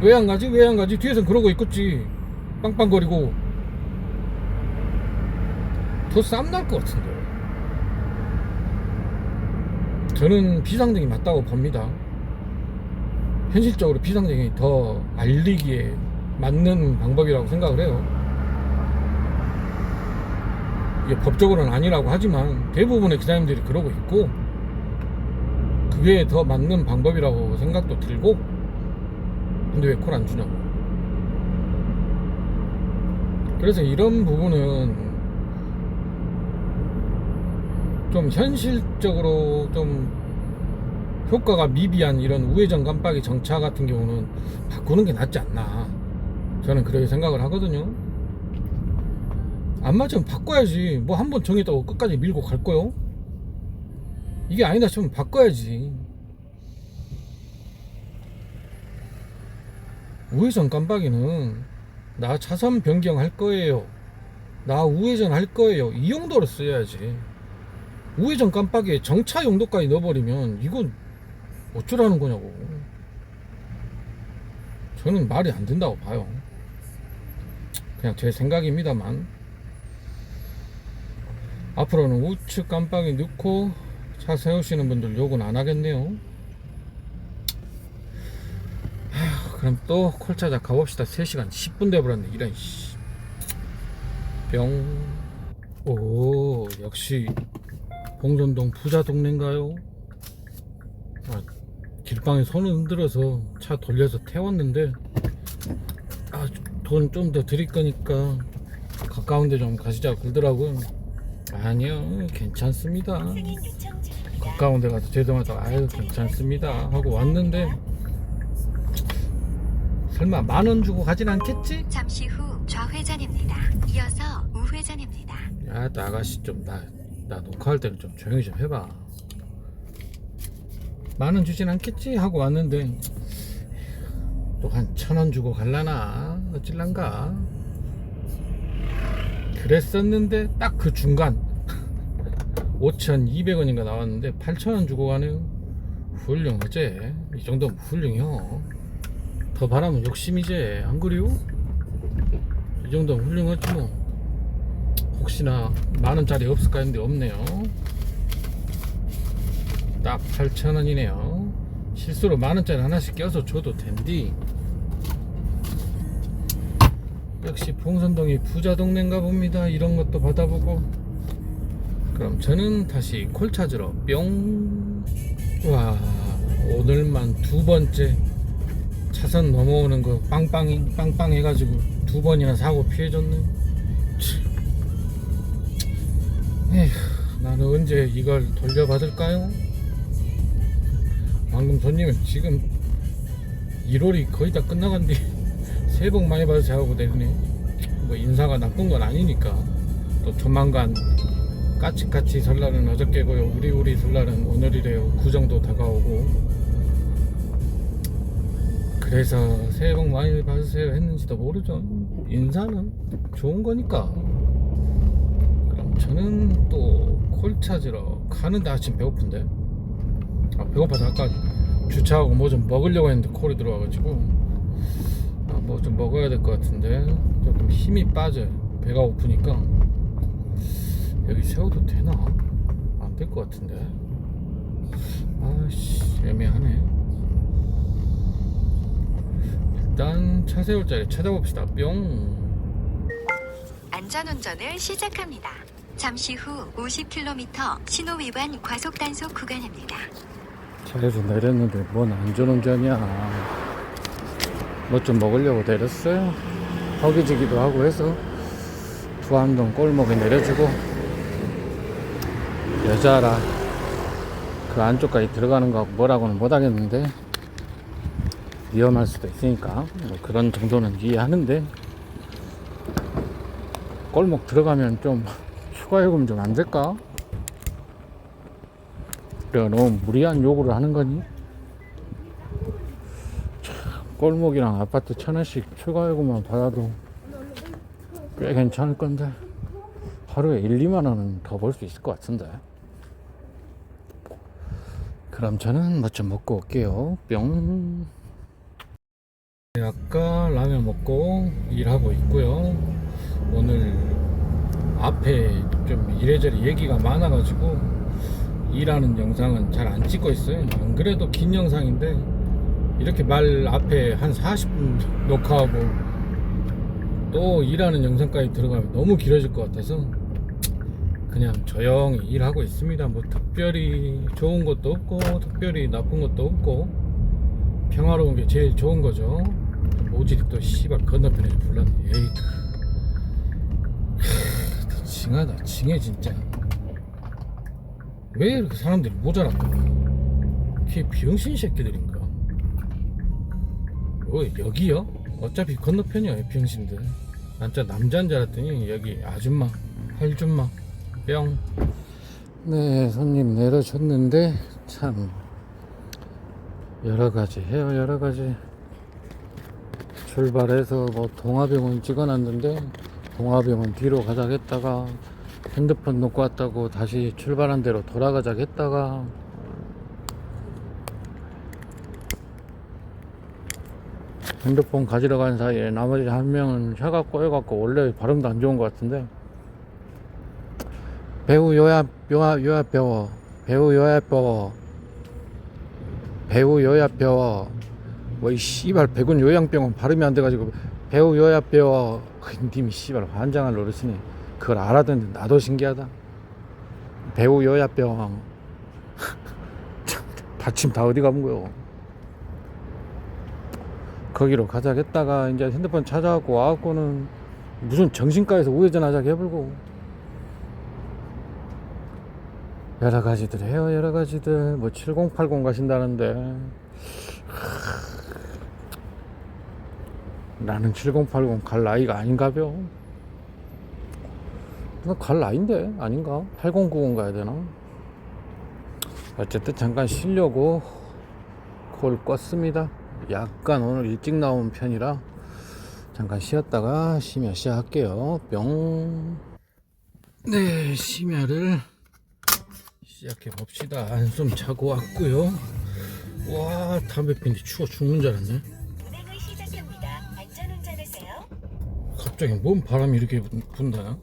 왜 안 가지? 왜 안 가지? 뒤에선 그러고 있겠지. 빵빵거리고. 더 쌈날 것 같은데. 저는 비상등이 맞다고 봅니다. 현실적으로 비상등이 더 알리기에 맞는 방법이라고 생각을 해요. 이게 법적으로는 아니라고 하지만 대부분의 기사님들이 그러고 있고, 그게 더 맞는 방법이라고 생각도 들고. 근데 왜 콜 안 주냐고. 그래서 이런 부분은 좀 현실적으로 좀 효과가 미비한 이런 우회전 깜빡이 정차 같은 경우는 바꾸는 게 낫지 않나, 저는 그렇게 생각을 하거든요. 안 맞으면 바꿔야지. 뭐 한 번 정했다고 끝까지 밀고 갈 거요? 이게 아니다 싶으면 바꿔야지. 우회전 깜빡이는 나 차선 변경할 거예요, 나 우회전 할 거예요, 이 용도로 써야지. 우회전 깜빡이에 정차 용도까지 넣어버리면 이건 어쩌라는 거냐고. 저는 말이 안 된다고 봐요. 그냥 제 생각입니다만. 앞으로는 우측 깜빡이 넣고 차 세우시는 분들 욕은 안 하겠네요. 그럼 또 콜차자 가봅시다. 3시간 10분 돼버렸네. 이런 씨. 뿅. 오, 역시 봉선동 부자 동네인가요? 아, 길방에 손을 흔들어서 차 돌려서 태웠는데, 아, 돈 좀 더 드릴 거니까 가까운 데 좀 가시자고 그러더라고요. 아니요, 괜찮습니다. 가까운 데 가서 죄송하다, 아유 괜찮습니다 하고 왔는데, 설마 10,000원 주고 가진 않겠지? 잠시 후 좌회전입니다. 이어서 우회전입니다. 야, 또 아가씨 좀 나 녹화할 때는 좀 조용히 좀 해봐. 10,000원 주진 않겠지 하고 왔는데, 또 한 1,000원 주고 갈라나 어찔란가 그랬었는데, 딱 그 중간 5,200원인가 나왔는데 8,000원 주고 가네요. 훌륭하지. 이 정도면 훌륭해요. 더 바라면 욕심이지, 안 그래요? 이 정도면 훌륭하지 뭐. 혹시나 10,000원짜리 없을까 했는데 없네요. 딱 8,000원이네요 실수로 10,000원짜리 하나씩 껴서 줘도 된디. 역시 봉선동이 부자 동네인가 봅니다. 이런 것도 받아보고. 그럼 저는 다시 콜 찾으러 뿅. 와, 오늘만 2번째 차선 넘어오는 거 빵빵 해가지고 2번이나 사고 피해줬네. 에휴, 나는 언제 이걸 돌려받을까요? 방금 손님은 지금 1월이 거의 다 끝나간뒤 새해 복 많이 받으세요 하고 내리네. 뭐 인사가 나쁜 건 아니니까. 또 조만간 까치까치 설날은 어저께고요, 우리 설날은 오늘이래요. 그 정도 다가오고. 그래서 새해 복 많이 받으세요 했는지도 모르죠. 인사는 좋은 거니까. 그럼 저는 또 콜 찾으러 가는데, 아침 배고픈데, 배고파서 아까 주차하고 뭐 좀 먹으려고 했는데 콜이 들어와가지고, 뭐 좀 먹어야 될 것 같은데 조금 힘이 빠져요. 배가 고프니까. 여기 세워도 되나? 안 될 것 같은데. 아씨, 애매하네. 일단 차 세울 자리 찾아봅시다. 뿅. 안전운전을 시작합니다. 잠시 후 50km 신호 위반 과속 단속 구간입니다. 차에서 내렸는데 뭔 안전운전이야. 뭐 좀 먹으려고 내렸어요. 허기지기도 하고 해서 두암동 골목에 내려주고, 여자라 그 안쪽까지 들어가는 거 뭐라고는 못하겠는데 위험할 수도 있으니까 뭐 그런 정도는 이해하는데, 골목 들어가면 좀 추가 요금 좀 안 될까? 내가 너무 무리한 요구를 하는 거니? 골목이랑 아파트 1,000원씩 추가 요금만 받아도 꽤 괜찮을 건데, 하루에 1, 2만 원은 더 벌 수 있을 것 같은데. 그럼 저는 뭐 좀 먹고 올게요. 뿅. 아까 라면 먹고 일하고 있고요. 오늘 앞에 좀 이래저래 얘기가 많아가지고 일하는 영상은 잘 안 찍고 있어요. 안 그래도 긴 영상인데 이렇게 말 앞에 한 40분 녹화하고 또 일하는 영상까지 들어가면 너무 길어질 것 같아서 그냥 조용히 일하고 있습니다. 뭐 특별히 좋은 것도 없고 특별히 나쁜 것도 없고 평화로운 게 제일 좋은 거죠. 모질이 또 씨발 건너편에 불렀네. 에이, 징하다. 징해 진짜. 왜 이렇게 사람들이 모자랄까? 그게 병신 새끼들인가? 여기요? 어차피 건너편이야 병신들. 난 진짜 남자인 줄 알았더니 여기 아줌마 할줌마 뿅. 네, 손님 내려줬는데 참 여러가지 해요. 여러가지 출발해서 뭐 동화병원 찍어놨는데 동화병원 뒤로 가자 했다가 핸드폰 놓고 왔다고 다시 출발한 대로 돌아가자 했다가 핸드폰 가지러 간 사이에 나머지 한 명은 혀가 꼬여갖고 원래 발음도 안 좋은 것 같은데 배우 요야 배워 배우 요야 배워 배우 요야 배워 뭐 이 씨발 백운 요양병원 발음이 안 돼가지고 배우 요야 배워 님이 씨발 환장할 노릇이네. 그걸 알아듣는데 나도 신기하다. 배우 요야 병 받침 다 어디 가본 거요. 거기로 가자겠다가 이제 핸드폰 찾아갖고 와갖고는 무슨 정신과에서 우회전 하자고 해불고 여러가지들 해요. 여러가지들 뭐 7080 가신다는데 나는 7080 갈 나이가 아닌가벼. 갈 나이인데 아닌가? 8090 가야 되나? 어쨌든 잠깐 쉬려고 콜 껐습니다. 약간 오늘 일찍 나온 편이라 잠깐 쉬었다가 심야 시작할게요. 뿅. 네, 심야를 시작해 봅시다. 한숨 자고 왔고요. 와, 담배 피는데 추워 죽는 줄 알았네. 운행을 시작합니다. 안전운전하세요. 갑자기 뭔 바람이 이렇게 분다나?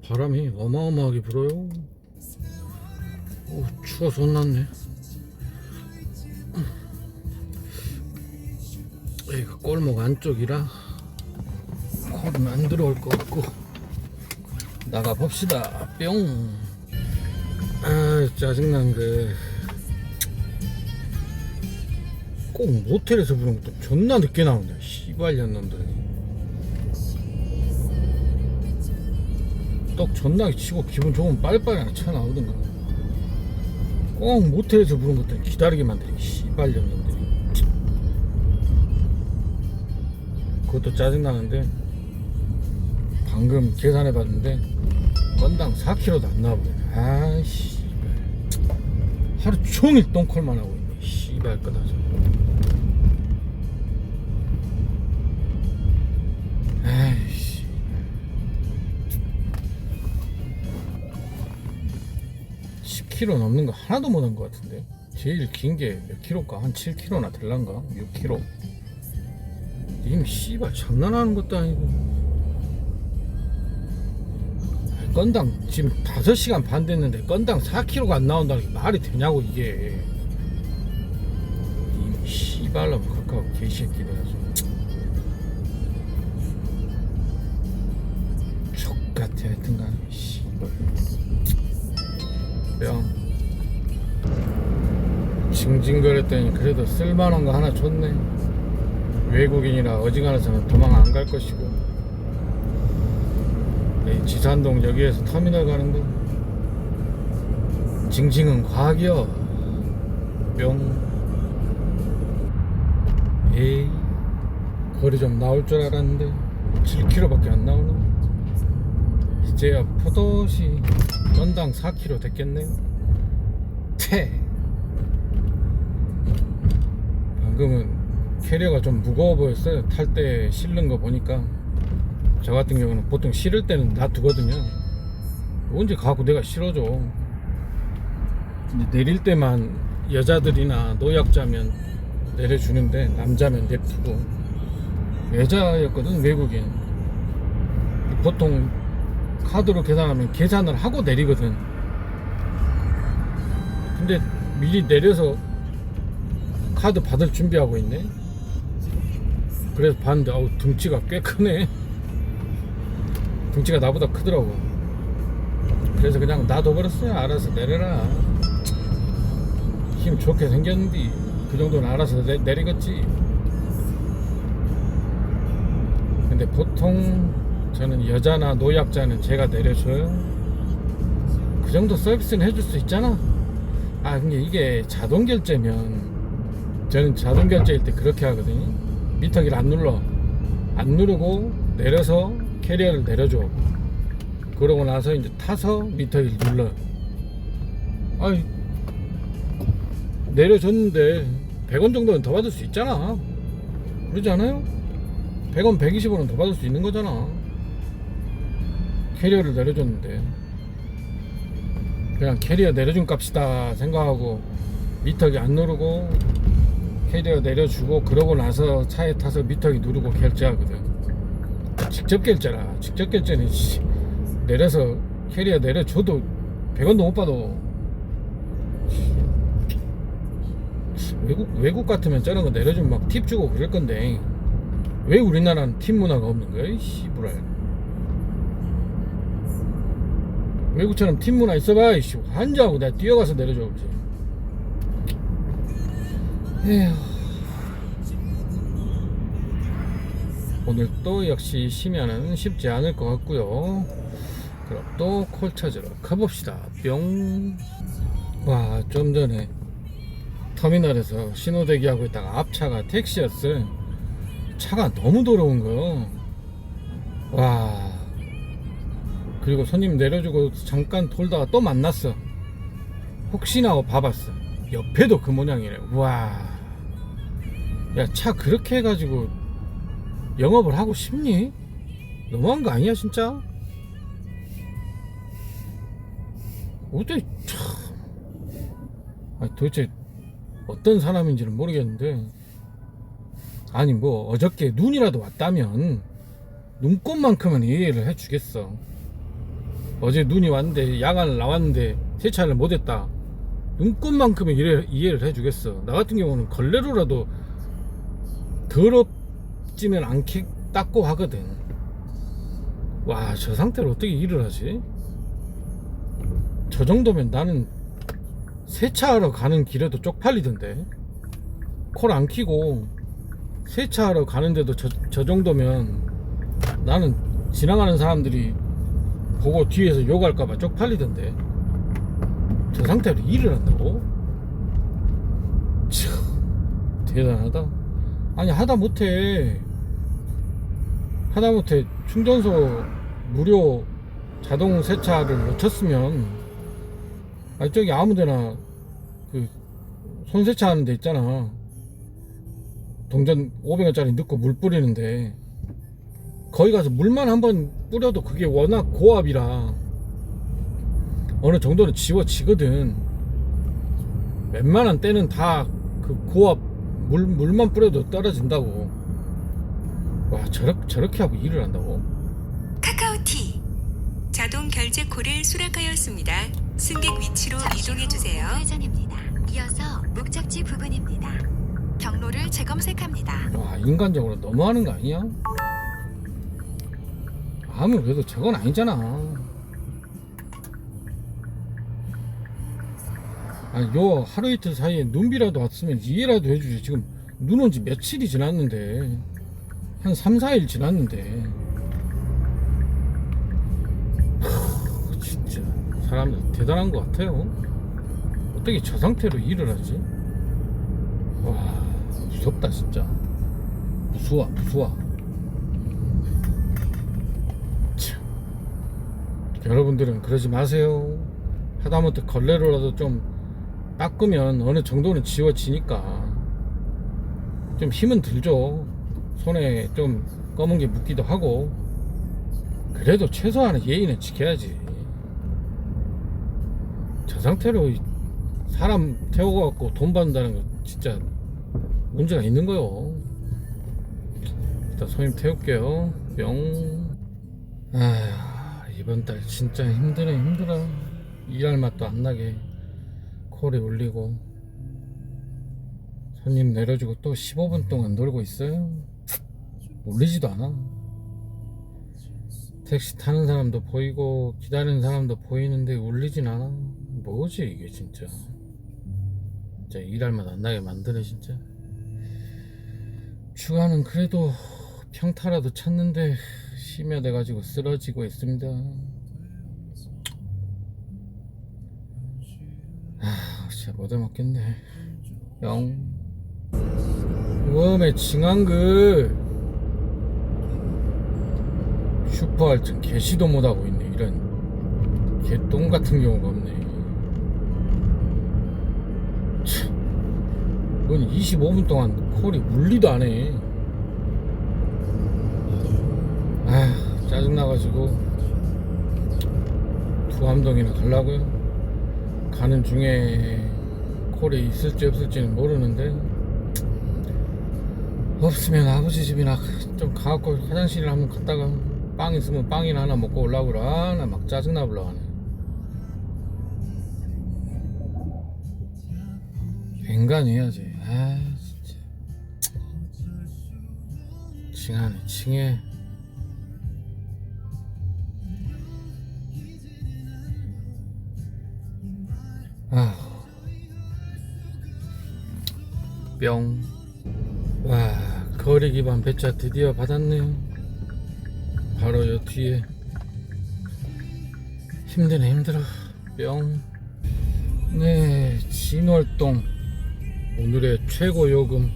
바람이 어마어마하게 불어요. 오, 추워서 혼났네. 여기가 골목 안쪽이라 코는 안 들어올 것 같고 나가 봅시다. 뿅. 아, 짜증난 게 꼭 모텔에서 부른 것도 존나 늦게 나온다. 씨발년 놈들이 떡 존나게 치고 기분 좋으면 빨리빨리 하나 차 나오던가. 꼭 모텔에서 부른 것들 기다리게 만들기 씨발년 놈들이. 그것도 짜증나는데 방금 계산해봤는데 건당 4kg도 안 나와버리네. 아이씨, 하루 종일 똥콜만 하고 있네. 씨발 거다져. 아이씨, 10kg 넘는 거 하나도 못한 것 같은데. 제일 긴 게 몇 킬로일까? 한 7kg나 될란가? 6kg. 님 씨발 장난하는 것도 아니고. 건당 지금 5시간 반 됐는데 건당 4kg가 안 나온다는 게 말이 되냐고 이게. 님 씨발놈 카카오 개새끼들 아주 족같아. 하여튼간 씨발 뿅. 징징거렸더니 그래도 쓸만한 거 하나 줬네. 외국인이라 어지간해서는 도망 안 갈 것이고. 지산동 여기에서 터미널 가는 거 징징은 과학이여. 뿅. 에이, 거리 좀 나올 줄 알았는데 7km밖에 안 나오네. 이제야 포도시 건당 4km 됐겠네요. 퇴. 방금은 캐리어가 좀 무거워 보였어요. 탈 때 실는 거 보니까. 저 같은 경우는 보통 실을 때는 놔두거든요. 언제 가고 내가 실어줘. 근데 내릴 때만 여자들이나 노약자면 내려주는데 남자면 냅두고. 여자였거든, 외국인. 보통 카드로 계산하면 계산을 하고 내리거든. 근데 미리 내려서 카드 받을 준비하고 있네. 그래서 봤는데 어우, 등치가 꽤 크네. 등치가 나보다 크더라고. 그래서 그냥 놔둬버렸어요. 알아서 내려라. 힘 좋게 생겼는데 그 정도는 알아서 내리겠지. 근데 보통 저는 여자나 노약자는 제가 내려줘요. 그 정도 서비스는 해줄 수 있잖아. 아, 근데 이게 자동 결제면, 저는 자동 결제일 때 그렇게 하거든요. 미터기를 안 누르고 내려서 캐리어를 내려줘. 그러고 나서 이제 타서 미터기를 눌러. 아이, 내려줬는데 100원 정도는 더 받을 수 있잖아. 그러지 않아요? 100원, 120원은 더 받을 수 있는 거잖아. 캐리어를 내려줬는데 그냥 캐리어 내려준 값이다 생각하고 미터기 안 누르고 캐리어 내려주고, 그러고 나서 차에 타서 미터기 누르고 결제하거든. 직접 결제라. 직접 결제는 내려서 캐리어 내려줘도 100원도 못 받아. 외국 같으면 저런 거 내려주면 막 팁 주고 그럴 건데 왜 우리나라는 팁 문화가 없는 거야? 이 씨부랄. 외국처럼 팁 문화 있어봐. 이씨, 환장하고 내가 뛰어가서 내려줘 보지. 에휴. 오늘 또 역시 쉬면은 쉽지 않을 것 같고요. 그럼 또 콜 찾으러 가봅시다. 뿅. 와, 좀 전에 터미널에서 신호 대기하고 있다가 앞차가 택시였어. 차가 너무 더러운 거요. 와. 그리고 손님 내려주고 잠깐 돌다가 또 만났어. 혹시나 하고 봐봤어. 옆에도 그 모양이래. 와. 야, 차 그렇게 해가지고 영업을 하고 싶니? 너무한 거 아니야 진짜? 어떻게 참. 아니, 도대체 어떤 사람인지는 모르겠는데, 아니 뭐 어저께 눈이라도 왔다면 눈곱만큼은 이해를 해주겠어. 어제 눈이 왔는데 야간을 나왔는데 세차를 못했다. 눈곱만큼은 이해를 해주겠어. 나 같은 경우는 걸레로라도 더럽지는 않게 닦고 하거든. 와, 저 상태로 어떻게 일을 하지? 저 정도면 나는 세차하러 가는 길에도 쪽팔리던데. 콜 안 키고 세차하러 가는데도 저 정도면 나는 지나가는 사람들이 보고 뒤에서 욕할까봐 쪽팔리던데. 저 상태로 일을 한다고? 참 대단하다. 아니, 하다못해 충전소 무료 자동 세차를 놓쳤으면, 아니 저기 아무데나 그 손세차 하는 데 있잖아. 동전 500원짜리 넣고 물 뿌리는데 거기 가서 물만 한번 뿌려도 그게 워낙 고압이라 어느 정도는 지워지거든. 웬만한 때는 다 그 고압 물만 뿌려도 떨어진다고. 와, 저렇게 하고 일을 한다고? 카카오티 자동 결제 콜을 수락하였습니다. 승객 위치로 이동해 주세요. 회전입니다. 이어서 목적지 부근입니다. 경로를 재검색합니다. 와, 인간적으로 너무하는 거 아니야? 아무리 그래도 저건 아니잖아. 아니, 요 하루 이틀 사이에 눈비라도 왔으면 이해라도 해주지. 지금 눈 온 지 며칠이 지났는데, 한 3, 4일 지났는데. 진짜 사람들 대단한 것 같아요. 어떻게 저 상태로 일을 하지? 와, 무섭다 진짜. 무서워. 참. 여러분들은 그러지 마세요. 하다못해 걸레로라도 좀 닦으면 어느 정도는 지워지니까 좀 힘은 들죠. 손에 좀 검은 게 묻기도 하고. 그래도 최소한의 예의는 지켜야지. 저 상태로 사람 태워갖고 돈 받는다는 거 진짜 문제가 있는 거요. 일단 손님 태울게요. 뿅. 아휴, 이번 달 진짜 힘들어. 일할 맛도 안 나게 콜에 올리고 손님 내려주고 또 15분 동안 놀고 있어요. 울리지도 않아. 택시 타는 사람도 보이고 기다리는 사람도 보이는데 울리진 않아. 뭐지 이게 진짜. 진짜 일할 맛 안 나게 만드네 진짜. 주간은 그래도 평타라도 쳤는데 심야돼가지고 쓰러지고 있습니다. 진짜 못 해먹겠네. 웜에 징한그 슈퍼 할증 개시도 못하고 있네. 이런 개똥 같은 경우가 없네. 넌 25분 동안 콜이 울리도 안 해. 짜증나가지고 두암동이나 가려고요. 가는 중에 콜이 있을지 없을지는 모르는데 없으면 아버지 집이나 좀 가갖고 화장실을 한번 갔다가 빵 있으면 빵이나 하나 먹고 올라오고 그래. 나 막 짜증나 불러가네. 앵간해야지. 진짜 징하네 징해. 뿅. 와, 거리 기반 배차 드디어 받았네요. 바로 요 뒤에. 힘드네 힘들어. 뿅. 네, 진월동 오늘의 최고 요금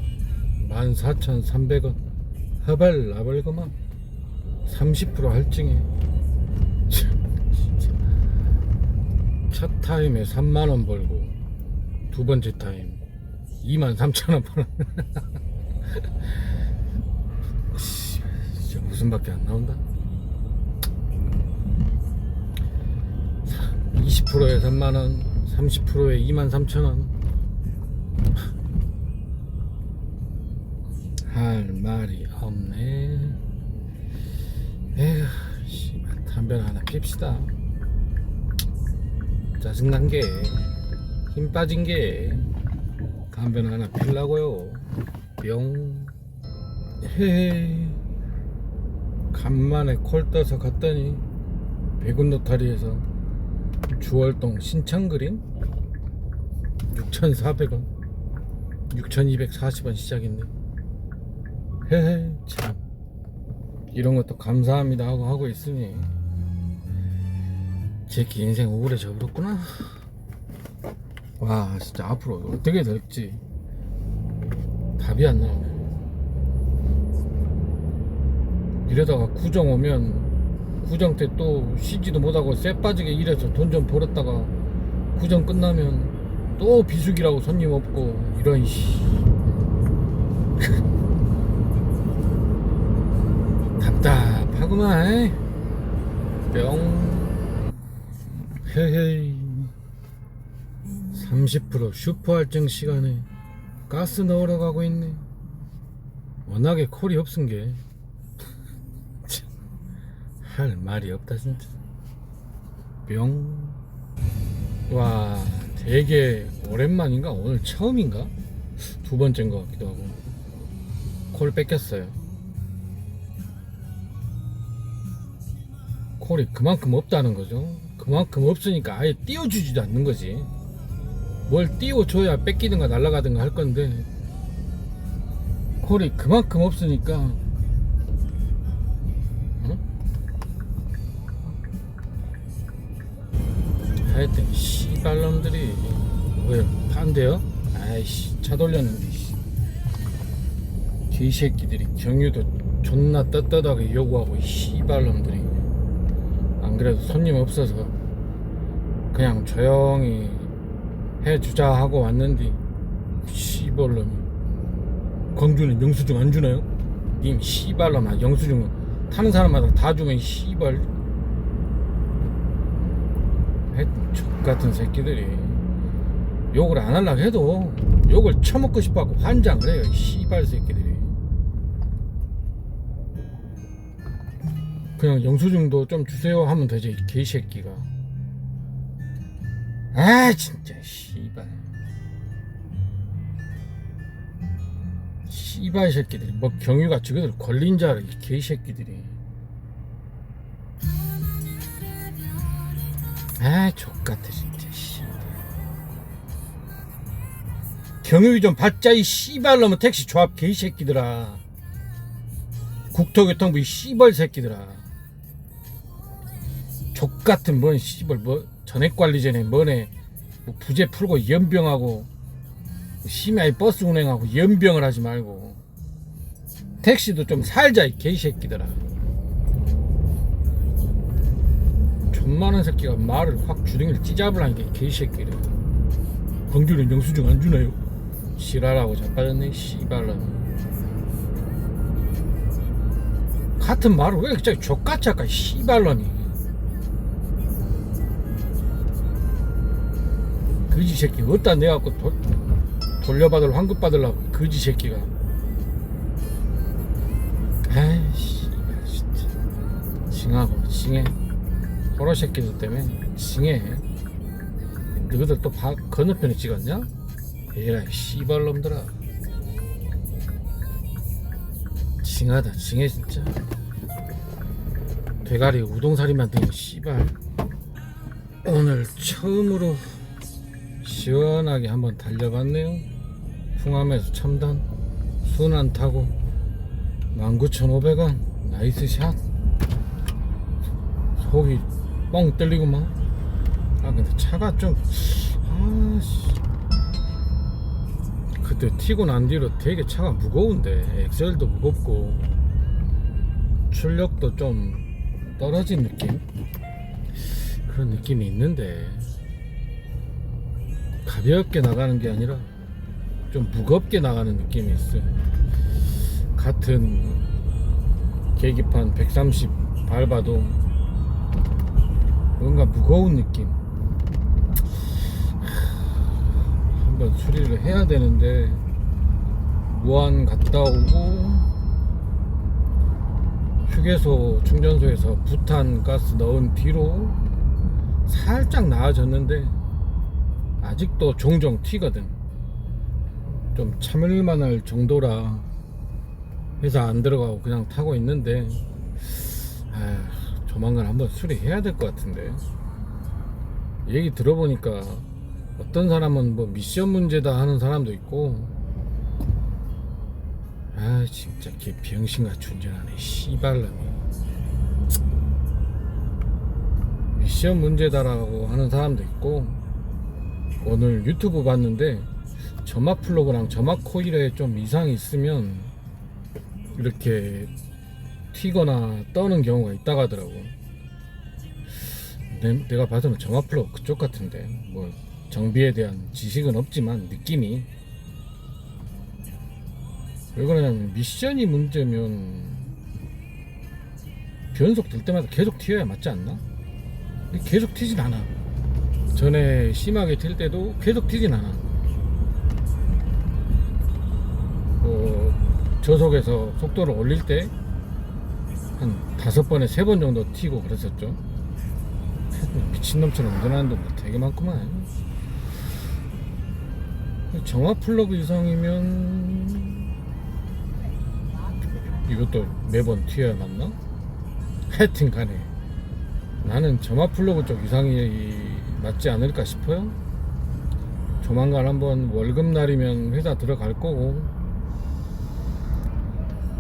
14,300원. 허발 나벌거만 30% 할증에 진짜 첫 타임에 3만원 벌고 두 번째 타임 23,000원 벌어. 진짜 웃음밖에 안 나온다. 20%에 3만원, 30%에 23,000원. 할 말이 없네. 에휴, 씨발, 담배 하나 핍시다. 짜증난 게, 힘 빠진 게, 담배 하나 필라고요. 뿅. 헤헤. 간만에 콜 떠서 갔더니, 백운노타리에서 주월동 신창그린 6,400원, 6,240원 시작했네. 헤헤, 참 이런 것도 감사합니다 하고 있으니 제끼 인생 우울해 져버렸구나. 와, 진짜 앞으로 어떻게 될지 답이 안 나오네. 이러다가 구정 오면 구정 때 또 쉬지도 못하고 쎄 빠지게 일해서 돈 좀 벌었다가 구정 끝나면 또 비수기라고 손님 없고 이런 씨. 답답하구만. 뿅. 헤헤이. 30% 슈퍼 할증 시간에 가스 넣으러 가고 있네. 워낙에 콜이 없은 게 할 말이 없다 진짜. 뿅. 와, 되게 오랜만인가? 오늘 처음인가? 두 번째인 것 같기도 하고. 콜 뺏겼어요. 콜이 그만큼 없다는 거죠. 그만큼 없으니까 아예 띄워주지도 않는 거지. 뭘 띄워줘야 뺏기든가 날아가든가 할 건데 콜이 그만큼 없으니까 하여튼 씨발놈들이 왜 판대요? 아이씨, 차 돌렸는데 개새끼들이 경유도 존나 떳떳하게 요구하고 씨발놈들이. 안 그래도 손님 없어서 그냥 조용히 해주자 하고 왔는데 씨발놈이 광주는 영수증 안 주나요? 님 씨발놈아, 영수증 타는 사람마다 다 주면 씨발. 하여튼 족같은 새끼들이 욕을 안 하려고 해도 욕을 처먹고 싶어하고 환장을 해요. 씨발 새끼들이. 그냥 영수증도 좀 주세요 하면 되지, 이 개새끼가. 아 진짜 씨발. 씨발 새끼들이 뭐 경유가 저거들 권린 줄 알아 이 개새끼들이. 아 족같아 진짜 씨발. 경유 좀 받자 이 씨발 놈의 택시 조합 개새끼들아. 국토교통부 이 씨발 새끼들아. 족같은 뭔 씨발 뭐 전액관리전에 뭐네 뭐 부재 풀고 연병하고 심야에 버스 운행하고 연병을 하지 말고 택시도 좀 살자 이 개새끼들아. 존만한 새끼가 말을 확 주둥이를 찢어버리는 게 개새끼들. 광주는 영수증 안 주나요? 지랄하고 자빠졌네 씨발놈. 같은 말을 왜 이렇게 족같이 할까 씨발놈이. 거지 새끼 어디다 내갖고 돌려받을 환급 받으려고 거지 새끼가. 아이씨 진짜 징하고 징해. 호러 새끼들 때문에 징해. 너희들 또 건너편에 찍었냐? 에라이 씨발놈들아. 징하다 징해 진짜. 대가리 우동사리 만드는 씨발. 오늘 처음으로 시원하게 한번 달려봤네요. 풍암에서 첨단 순환 타고 19,500원 나이스 샷. 속이 뻥 뚫리구만. 아 근데 차가 좀 아씨 그때 튀고 난 뒤로 되게 차가 무거운데 엑셀도 무겁고 출력도 좀 떨어진 느낌? 그런 느낌이 있는데 가볍게 나가는 게 아니라 좀 무겁게 나가는 느낌이 있어요. 같은 계기판 130 밟아도 뭔가 무거운 느낌. 한번 수리를 해야 되는데 무한 갔다 오고 휴게소 충전소에서 부탄 가스 넣은 뒤로 살짝 나아졌는데 아직도 종종 튀거든. 좀 참을만할 정도라 회사 안 들어가고 그냥 타고 있는데 조만간 한번 수리해야 될 것 같은데. 얘기 들어보니까 어떤 사람은 뭐 미션 문제다 하는 사람도 있고. 진짜 개 병신같이 운전하네 씨발놈이. 미션 문제다라고 하는 사람도 있고. 오늘 유튜브 봤는데 점막 플러그랑 점막 코일에 좀 이상이 있으면 이렇게 튀거나 떠는 경우가 있다고 하더라고. 내가 봐서는 점막 플러그 그쪽 같은데 뭐 정비에 대한 지식은 없지만 느낌이. 왜 그러냐면 미션이 문제면 변속 될 때마다 계속 튀어야 맞지 않나? 계속 튀진 않아. 전에 심하게 튈 때도 계속 튀진 않아. 저속에서 속도를 올릴 때 한 5번에 3번 정도 튀고 그랬었죠. 미친놈처럼 운전하는 놈 되게 많구만. 정화 플러그 이상이면 이것도 매번 튀어야 맞나? 하여튼 간에 나는 점화 플러그 쪽 이상이 맞지 않을까 싶어요. 조만간 한번 월급날이면 회사 들어갈 거고,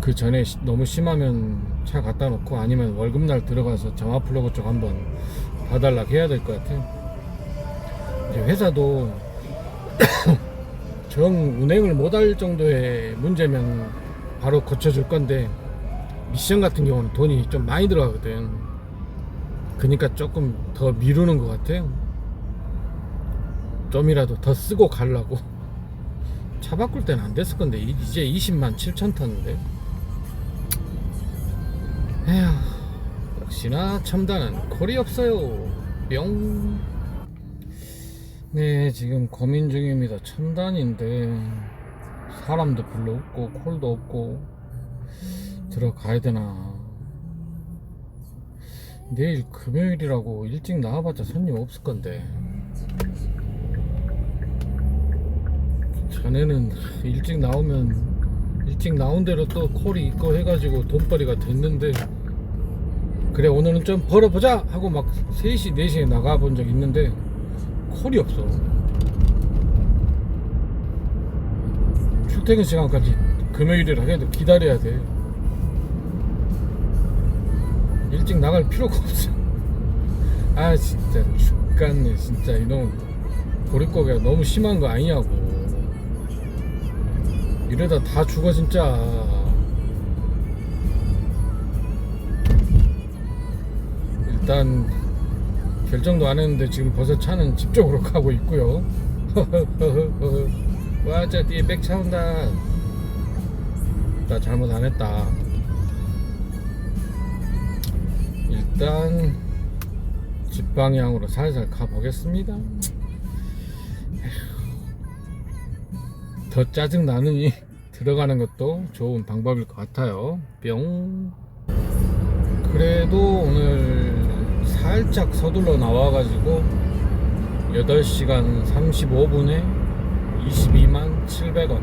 그 전에 너무 심하면 차 갖다 놓고 아니면 월급날 들어가서 점화 플러그 쪽 한번 봐달라고 해야 될 것 같아. 이제 회사도 정 운행을 못할 정도의 문제면 바로 고쳐줄 건데 미션 같은 경우는 돈이 좀 많이 들어가거든. 그러니까 조금 더 미루는 것 같아요. 좀이라도 더 쓰고 가려고. 차 바꿀 때는 안 됐을 건데 이제 20만 7천 탔는데. 에휴, 역시나 첨단은 콜이 없어요. 뿅. 네, 지금 고민 중입니다. 첨단인데 사람도 별로 없고 콜도 없고 들어가야 되나. 내일 금요일이라고 일찍 나와봤자 손님 없을 건데. 전에는 일찍 나오면 일찍 나온 대로 또 콜이 있고 해가지고 돈벌이가 됐는데, 그래 오늘은 좀 벌어보자 하고 막 3시 4시에 나가본 적 있는데 콜이 없어. 출퇴근 시간까지 금요일이라 해도 기다려야 돼. 일찍 나갈 필요가 없어. 아 진짜 죽겠네 진짜. 이놈 보릿고개가 너무 심한 거 아니냐고. 이러다 다 죽어 진짜. 일단 결정도 안 했는데 지금 벌써 차는 집 쪽으로 가고 있고요. 와, 저 뒤에 백 차 온다. 나 잘못 안 했다. 일단 집 방향으로 살살 가보겠습니다. 더 짜증 나느니 들어가는 것도 좋은 방법일 것 같아요. 뿅. 그래도 오늘 살짝 서둘러 나와가지고 8시간 35분에 22만 700원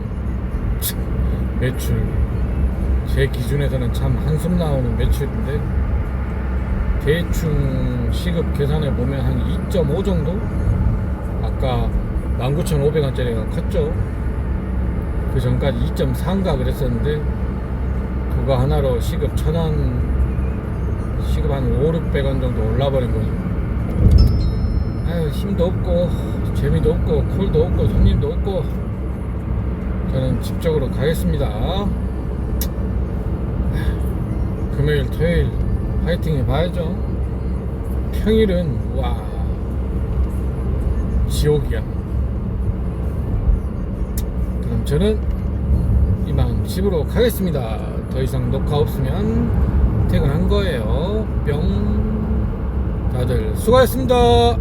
매출. 제 기준에서는 참 한숨 나오는 매출인데, 대충 시급 계산해 보면 한 2.5 정도? 아까 19,500원짜리가 컸죠. 그 전까지 2.4인가 그랬었는데, 그거 하나로 시급 1,000원, 시급 한 5,600원 정도 올라버린 거죠. 아유, 힘도 없고 재미도 없고 콜도 없고 손님도 없고, 저는 집 쪽으로 가겠습니다. 금요일 토요일 파이팅 해봐야죠. 평일은 와 지옥이야. 그럼 저는 이만 집으로 가겠습니다. 더 이상 녹화 없으면 퇴근한 거예요. 뿅. 다들 수고하셨습니다.